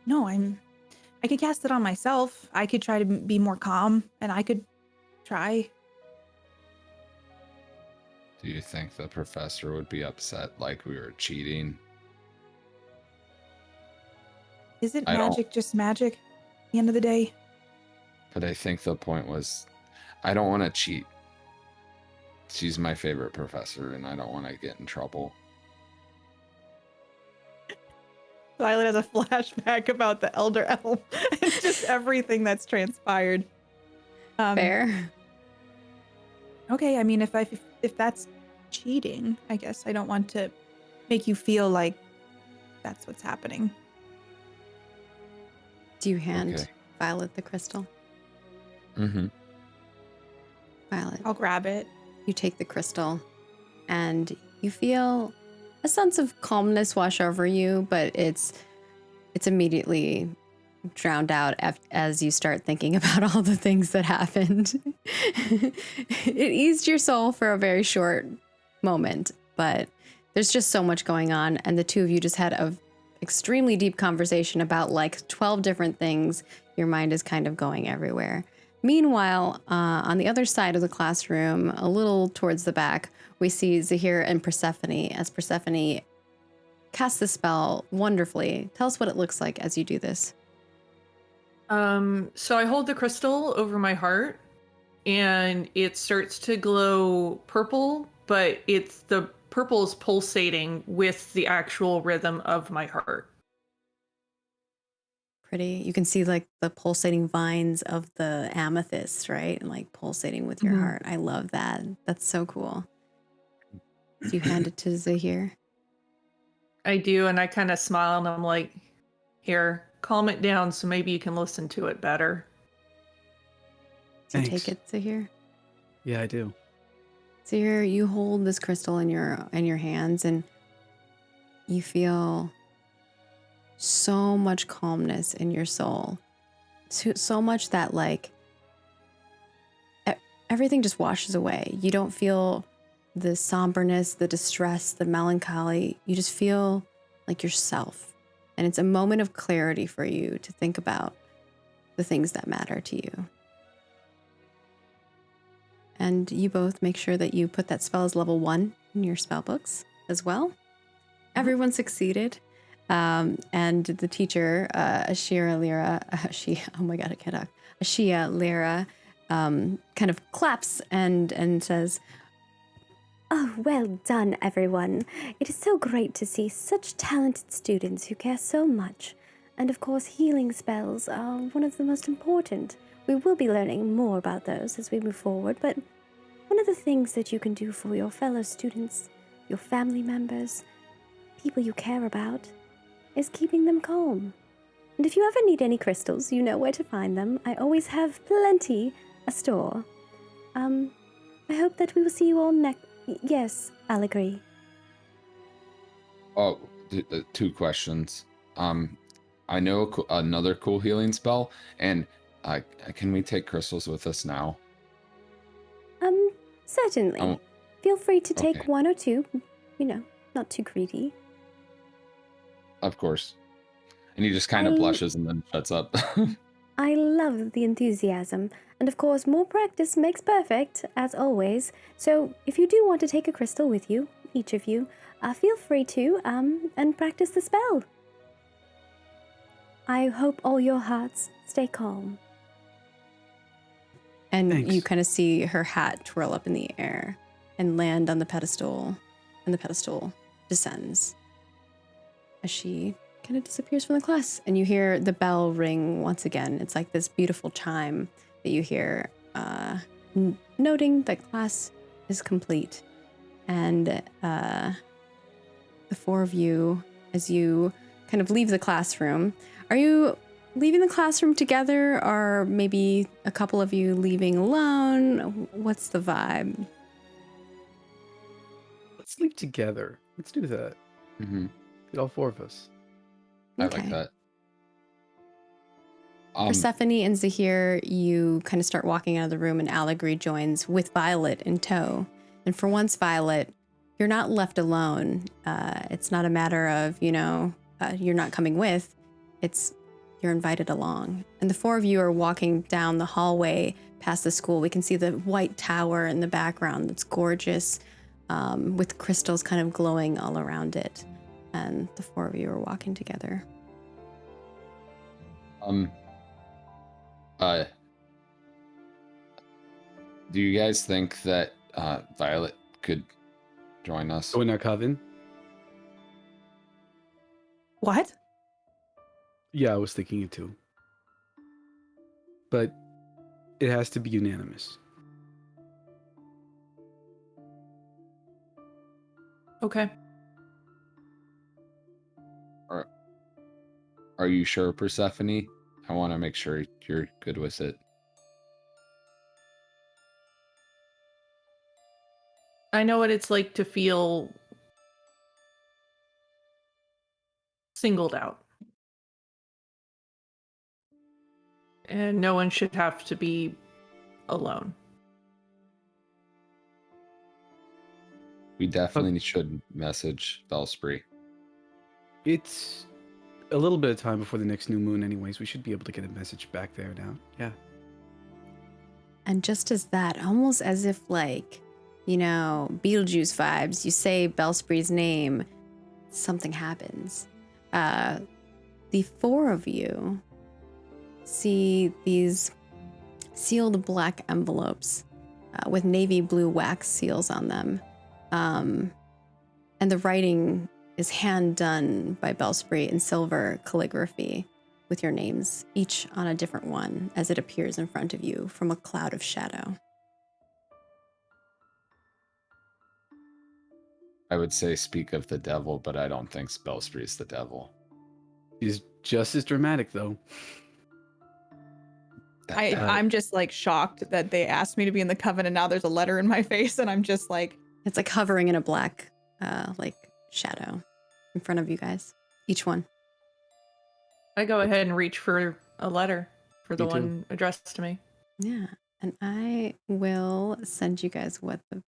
No, I could cast it on myself. I could try to be more calm, and I could try. Do you think the professor would be upset like we were cheating? Isn't I don't- magic just magic at the end of the day? But I think the point was, I don't want to cheat. She's my favorite professor, and I don't want to get in trouble. Violet has a flashback about the Elder Elm and just everything that's transpired. Fair. Okay, I mean, if that's cheating, I guess I don't want to make you feel like that's what's happening. Do you hand Okay. Violet the crystal? Mm-hmm. Violet, I'll grab it. you take the crystal and you feel a sense of calmness wash over you, but it's immediately drowned out as you start thinking about all the things that happened. It eased your soul for a very short moment, but there's just so much going on, and the two of you just had a extremely deep conversation about like 12 different things. Your mind is kind of going everywhere. Meanwhile, on the other side of the classroom, a little towards the back, we see Zahir and Persephone as Persephone casts the spell wonderfully. Tell us what it looks like as you do this. So I hold the crystal over my heart, and it starts to glow purple, but the purple is pulsating with the actual rhythm of my heart. Pretty. You can see like the pulsating vines of the amethyst, right? And like pulsating with your Mhm. heart. I love that. That's so cool. You hand it to Zahir. I do, and I kind of smile and I'm like, here, calm it down so maybe you can listen to it better. Do you Thanks. take it, Zahir? Yeah, I do. Zahir, you hold this crystal in your hands, and you feel so much calmness in your soul. So much that, like, everything just washes away. You don't feel the somberness, the distress, the melancholy. You just feel like yourself. And it's a moment of clarity for you to think about the things that matter to you. And you both make sure that you put that spell as level 1 in your spell books as well. Everyone succeeded. And the teacher, Ashia Lyra, Ashia Lyra, kind of claps and says, Oh, well done, everyone. It is so great to see such talented students who care so much. And of course, healing spells are one of the most important. We will be learning more about those as we move forward, but one of the things that you can do for your fellow students, your family members, people you care about, is keeping them calm. And if you ever need any crystals, you know where to find them. I always have plenty store. I hope that we will see you all next. Yes, I'll agree. Oh, 2 questions. I know another cool healing spell, and can we take crystals with us now? Certainly. Oh, Feel free to take okay. 1 or 2. You know, not too greedy. Of course. And he just kind of blushes and then shuts up. I love the enthusiasm, and of course, more practice makes perfect, as always. So, if you do want to take a crystal with you, each of you, feel free to, and practice the spell. I hope all your hearts stay calm. and Thanks. you kind of see her hat twirl up in the air and land on the pedestal, and the pedestal descends as she kind of disappears from the class. And you hear the bell ring once again. It's like this beautiful chime that you hear, noting that class is complete. And the 4 of you, as you kind of leave the classroom, are you leaving the classroom together, or maybe a couple of you leaving alone? What's the vibe? Let's leave together. Let's do that. Mm-hmm. Get all 4 of us. I like Okay. that. Persephone and Zahir, you kind of start walking out of the room, and Allegri joins with Violet in tow. And for once, Violet, you're not left alone. It's not a matter of, you're not coming with. It's you're invited along. And the 4 of you are walking down the hallway past the school. We can see the white tower in the background that's gorgeous, with crystals kind of glowing all around it. And the 4 of you are walking together. Do you guys think that Violet could join us? Go in our coven? What? Yeah, I was thinking it too. But it has to be unanimous. Okay. Are you sure, Persephone? I want to make sure you're good with it. I know what it's like to feel singled out. And no one should have to be alone. We definitely should message Bellspree. It's a little bit of time before the next new moon anyways. We should be able to get a message back there now. Yeah. And just as that, almost as if Beetlejuice vibes, you say Bellspree's name, something happens. The 4 of you see these sealed black envelopes with navy blue wax seals on them. And the writing is hand done by Bellspree in silver calligraphy with your names, each on a different one as it appears in front of you from a cloud of shadow. I would say speak of the devil, but I don't think Spellspree is the devil. He's just as dramatic, though. I'm just like shocked that they asked me to be in the coven and now there's a letter in my face and I'm just like, It's like hovering in a black, like shadow in front of you guys, each one. I go ahead and reach for a letter for the Me too. one addressed to me. Yeah, and I will send you guys what the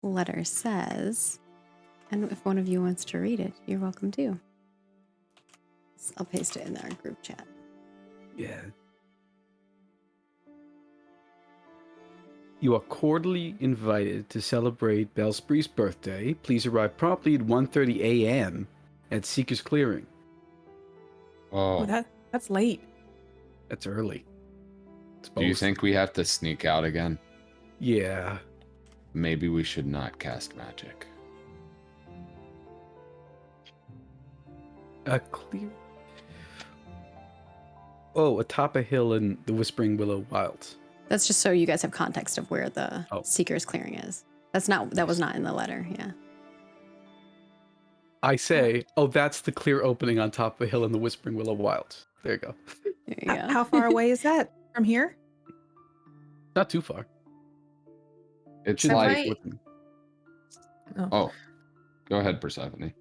letter says. And if one of you wants to read it, you're welcome to. I'll paste it in our group chat. Yeah. You are cordially invited to celebrate Bellspree's birthday. Please arrive promptly at 1:30 a.m. at Seeker's Clearing. Oh, that's late. That's early. Do you think we have to sneak out again? Yeah. Maybe we should not cast magic. A clear. Oh, atop a hill in the Whispering Willow Wilds. That's just so you guys have context of where the Oh. Seeker's Clearing is. That was not in the letter, yeah. I say, oh, that's the clear opening on top of a hill in the Whispering Willow Wilds. There you go. There you go. How far away is that from here? Not too far. It's Should Have like, take with me. oh, go ahead, Persephone.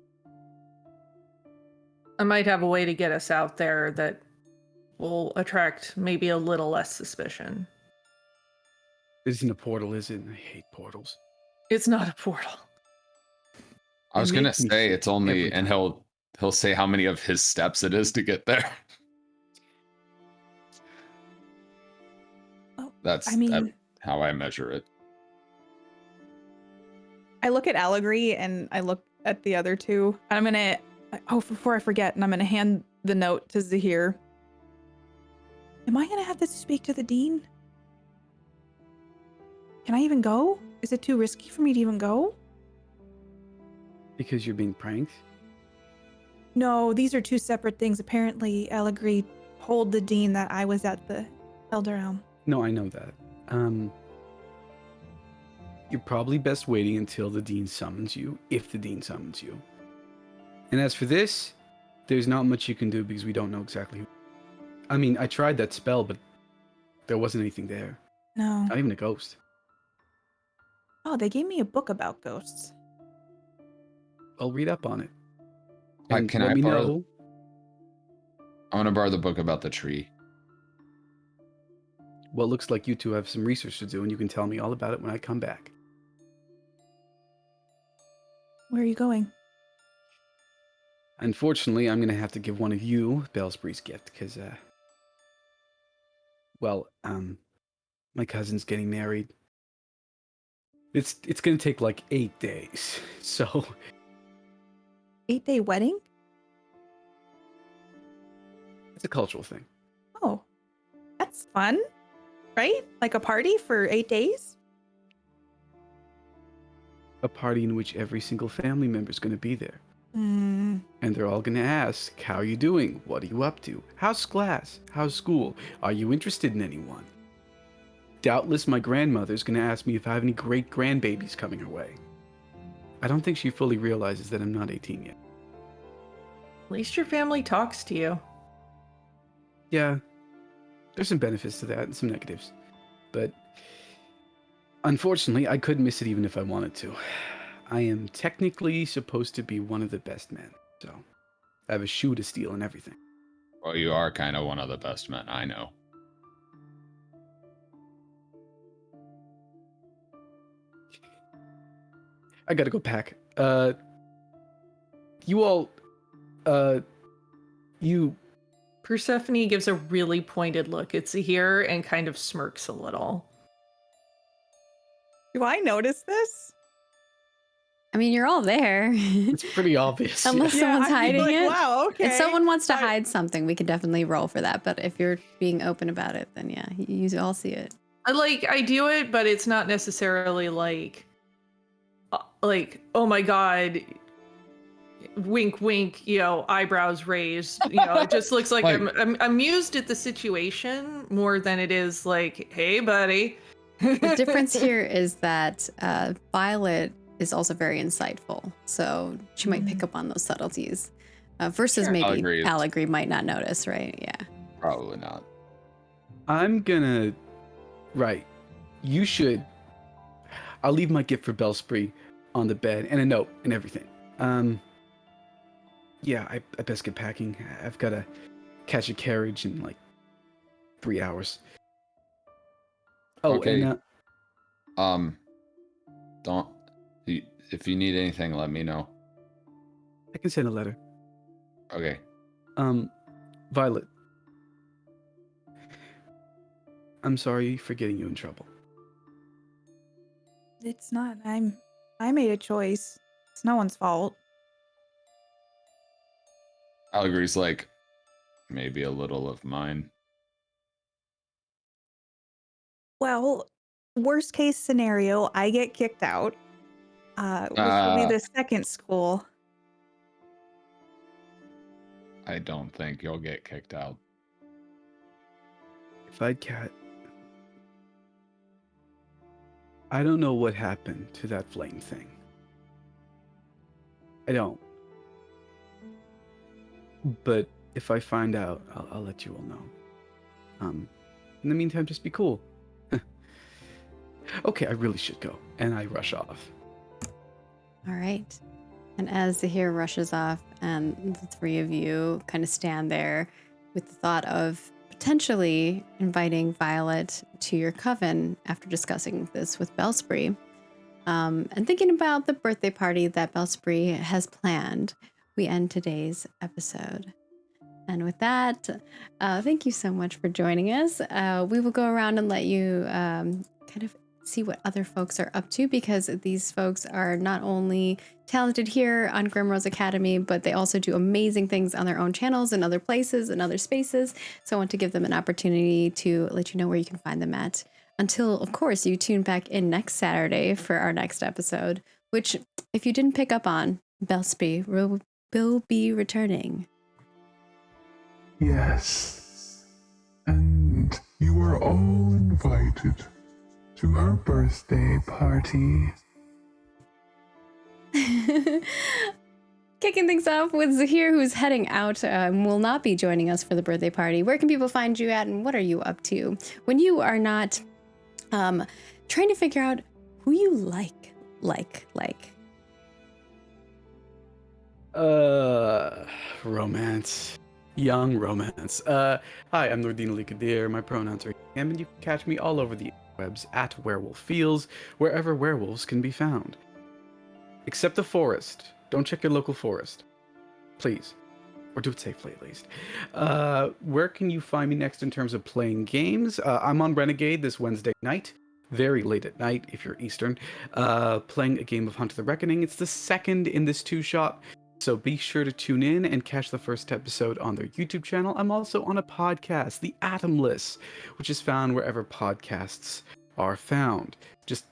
I might have a way to get us out there that will attract maybe a little less suspicion. This isn't a portal, is it? I hate portals. It's not a portal. I was It gonna makes me say sick it's only, every and he'll say how many of his steps it is to get there. Oh, That's I mean, how I measure it. I look at Allegory and I look at the other two. I'm gonna, before I forget, and I'm gonna hand the note to Zahir. Am I gonna have to speak to the dean? Can I even go? Is it too risky for me to even go? Because you're being pranked? No, these are two separate things. Apparently, Allegory told the dean that I was at the Elder Elm. No, I know that. You're probably best waiting until the dean summons you, if the dean summons you. And as for this, there's not much you can do because we don't know exactly who. I mean, I tried that spell, but there wasn't anything there. No. Not even a ghost. Oh, they gave me a book about ghosts. I'll read up on it. Can let I me borrow? know. I want to borrow the book about the tree. Well, it looks like you two have some research to do, and you can tell me all about it when I come back. Where are you going? Unfortunately, I'm going to have to give one of you Bellspree's gift, because, my cousin's getting married. It's going to take like 8 days, so... 8-day wedding? It's a cultural thing. Oh, that's fun, right? Like a party for 8 days? A party in which every single family member is going to be there. Mm. And they're all going to ask, how are you doing? What are you up to? How's class? How's school? Are you interested in anyone? Doubtless my grandmother's going to ask me if I have any great-grandbabies coming her way. I don't think she fully realizes that I'm not 18 yet. At least your family talks to you. Yeah, there's some benefits to that and some negatives. But unfortunately, I couldn't miss it even if I wanted to. I am technically supposed to be one of the best men, so I have a shoe to steal and everything. Well, you are kind of one of the best men I know. I gotta go pack. You all, you... Persephone gives a really pointed look at Zahir and kind of smirks a little. Do I notice this? I mean, you're all there. It's pretty obvious. Unless Yeah, someone's I'd be hiding like, it. wow, okay. If someone wants to But- hide something, we could definitely roll for that. But if you're being open about it, then yeah, you all see it. I do it, but it's not necessarily like, oh my god, wink, wink, eyebrows raised. It just looks like Like- I'm amused at the situation more than it is like, hey, buddy. The difference here is that Violet is also very insightful. So she might pick up on those subtleties. Versus maybe Allegory might not notice, right? Yeah. Probably not. I'm gonna... Right. You should... I'll leave my gift for Bellspree on the bed and a note and everything. Yeah, I best get packing. I've got to catch a carriage in like 3 hours. Oh, Okay. and don't. If you need anything, let me know. I can send a letter. Okay. Violet. I'm sorry for getting you in trouble. It's not. I made a choice. It's no one's fault. Allegory's like, maybe a little of mine. Well, worst case scenario, I get kicked out. Which will be the second school. I don't think you'll get kicked out. If I'd cat... I don't know what happened to that flame thing. I don't. But if I find out, I'll let you all know. In the meantime, just be cool. Okay, I really should go. And I rush off. All right. And as Zahir rushes off and the three of you kind of stand there with the thought of potentially inviting Violet to your coven after discussing this with Bellspree, and thinking about the birthday party that Bellspree has planned, we end today's episode. And with that, thank you so much for joining us. We will go around and let you kind of see what other folks are up to, because these folks are not only talented here on Grimrose Academy, but they also do amazing things on their own channels and other places and other spaces. So I want to give them an opportunity to let you know where you can find them at. Until, of course, you tune back in next Saturday for our next episode, which, if you didn't pick up on, Bellspree will be returning. Yes, and you are all invited to her birthday party. Kicking things off with Zahir, who's heading out, will not be joining us for the birthday party. Where can people find you at, and what are you up to when you are not trying to figure out who you like? Romance. Young romance. Hi, I'm Nordine Ali Kadir. My pronouns are him, and you can catch me all over the webs at Werewolf Fields, wherever werewolves can be found. Except the forest. Don't check your local forest. Please. Or do it safely, at least. Where can you find me next in terms of playing games? I'm on Renegade this Wednesday night. Very late at night, if you're Eastern. Playing a game of Hunt of the Reckoning. It's the second in this two-shot. So be sure to tune in and catch the first episode on their YouTube channel. I'm also on a podcast, The Atomless, which is found wherever podcasts are found. Just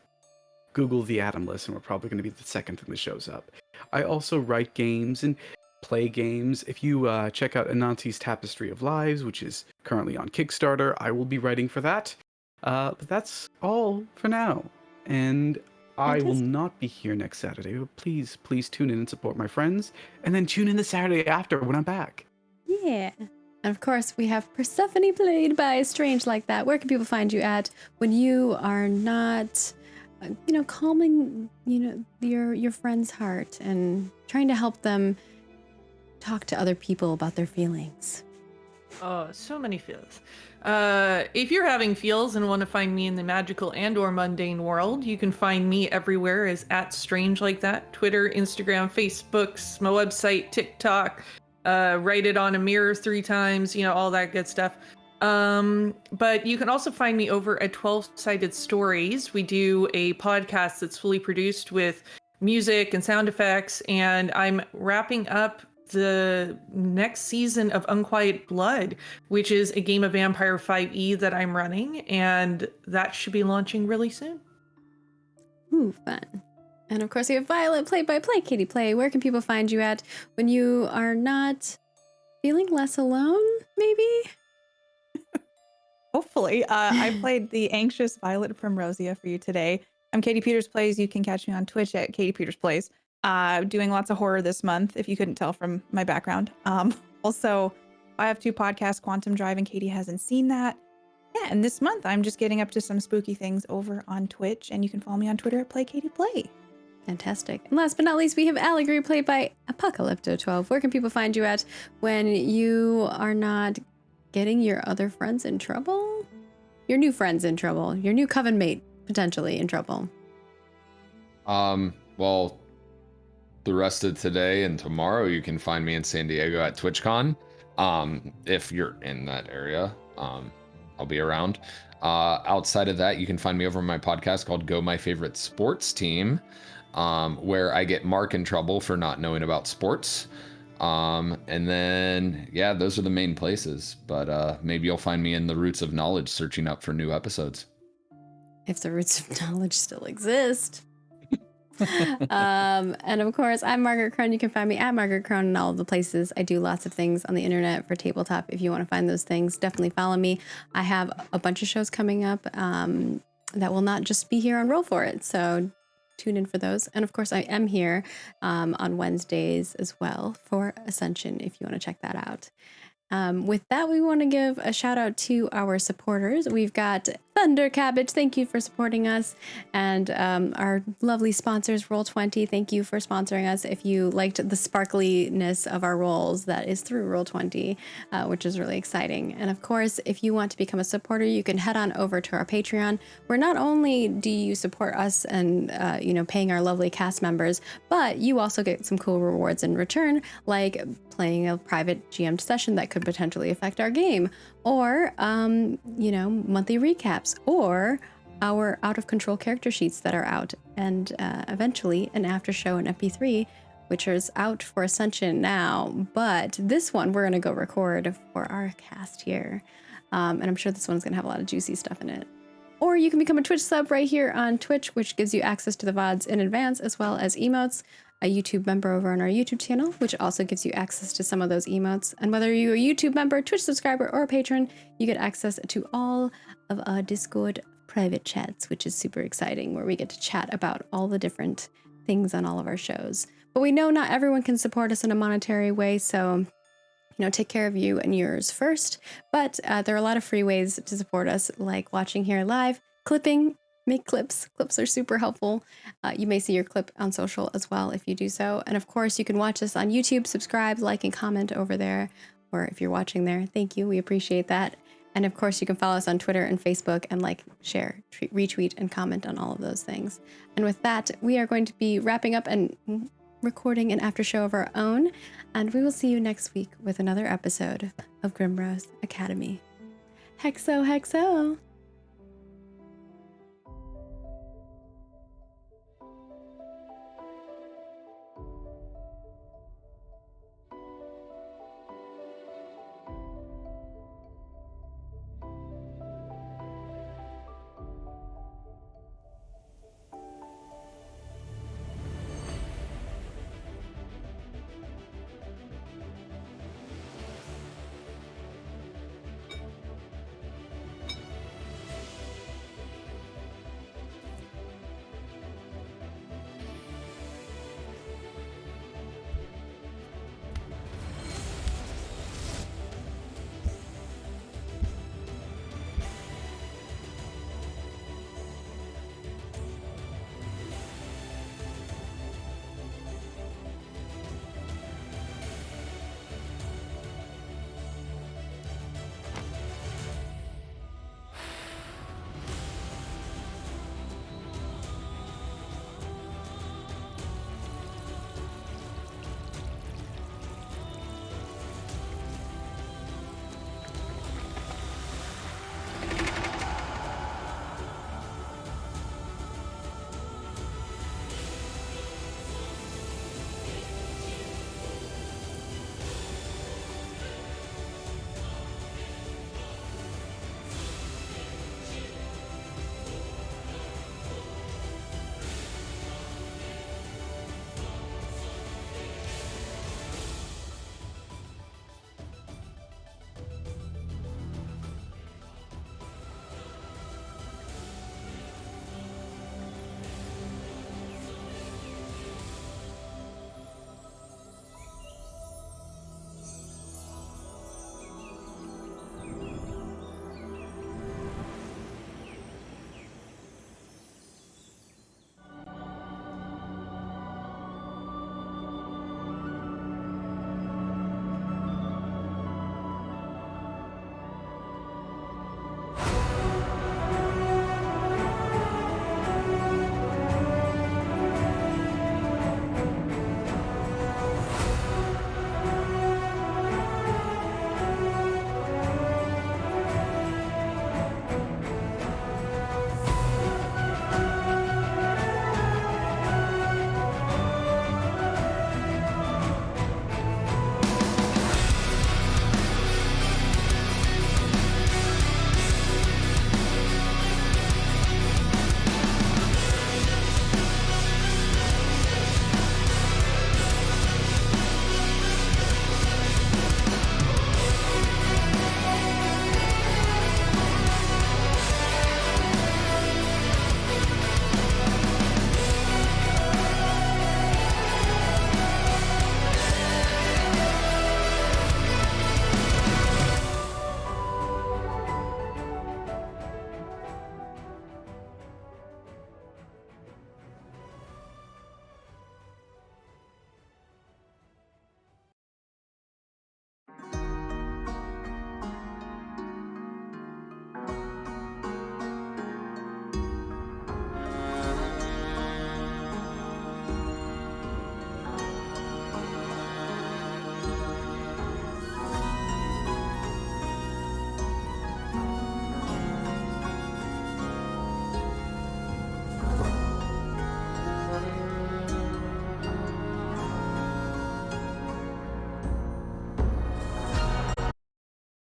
Google The Atomless, and we're probably going to be the second thing that shows up. I also write games and play games. If you check out Ananti's Tapestry of Lives, which is currently on Kickstarter, I will be writing for that. But that's all for now. And I will not be here next Saturday. Please tune in and support my friends. And then tune in the Saturday after when I'm back. Yeah. And of course, we have Persephone played by Strange Like That. Where can people find you at when you are not, calming, your friend's heart and trying to help them talk to other people about their feelings? Oh, so many feels. If you're having feels and want to find me in the magical and or mundane world, you can find me everywhere as @StrangeLikeThat. Twitter, Instagram, Facebook, my website, TikTok, write it on a mirror 3 times, all that good stuff. But you can also find me over at 12-Sided Stories. We do a podcast that's fully produced with music and sound effects, and I'm wrapping up the next season of Unquiet Blood, which is a game of Vampire 5e that I'm running, and that should be launching really soon. Ooh, fun. And of course, we have Violet, played by Katie Play. Where can people find you at when you are not feeling less alone, maybe? Hopefully. I played the anxious Violet from Rosia for you today. I'm Katie Peters Plays. You can catch me on Twitch at Katie Peters Plays. Doing lots of horror this month, if you couldn't tell from my background. Also, I have 2 podcasts, Quantum Drive and Katie Hasn't Seen That. Yeah, and this month I'm just getting up to some spooky things over on Twitch, and you can follow me on Twitter at PlayKatiePlay. Fantastic. And last but not least, we have Allegory played by Apocalypto12. Where can people find you at when you are not getting your other friends in trouble? Your new friends in trouble. Your new coven mate potentially in trouble. Well, the rest of today and tomorrow, you can find me in San Diego at TwitchCon. If you're in that area, I'll be around. Outside of that, you can find me over on my podcast called Go My Favorite Sports Team, where I get Mark in trouble for not knowing about sports. And then, yeah, those are the main places. But maybe you'll find me in the Roots of Knowledge searching up for new episodes. If the Roots of Knowledge still exist. And of course, I'm Margaret Crone. You can find me at Margaret Crone in all of the places. I do lots of things on the internet for tabletop. If you want to find those things, definitely follow me. I have a bunch of shows coming up that will not just be here on Roll For It. So tune in for those. And of course, I am here on Wednesdays as well for Ascension, if you want to check that out. With that, we want to give a shout out to our supporters. We've got Thunder Cabbage, thank you for supporting us. And our lovely sponsors, Roll20, thank you for sponsoring us. If you liked the sparkliness of our rolls, that is through Roll20, which is really exciting. And of course, if you want to become a supporter, you can head on over to our Patreon, where not only do you support us and, paying our lovely cast members, but you also get some cool rewards in return, like playing a private GM'd session that could potentially affect our game, or, monthly recaps, or our out of control character sheets that are out, and eventually an after show in MP3, which is out for Ascension now. But this one we're going to go record for our cast here. And I'm sure this one's going to have a lot of juicy stuff in it. Or you can become a Twitch sub right here on Twitch, which gives you access to the VODs in advance, as well as emotes. A YouTube member over on our YouTube channel, which also gives you access to some of those emotes. And whether you're a YouTube member, Twitch subscriber, or a patron, you get access to all of our Discord private chats, which is super exciting, where we get to chat about all the different things on all of our shows. But we know not everyone can support us in a monetary way, so take care of you and yours first. But there are a lot of free ways to support us, like watching here live, clipping, make clips. Clips are super helpful. You may see your clip on social as well if you do so. And of course, you can watch us on YouTube, subscribe, like, and comment over there. Or if you're watching there, thank you. We appreciate that. And of course, you can follow us on Twitter and Facebook and like, share, retweet, and comment on all of those things. And with that, we are going to be wrapping up and recording an after show of our own. And we will see you next week with another episode of Grimrose Academy. Hexo, hexo.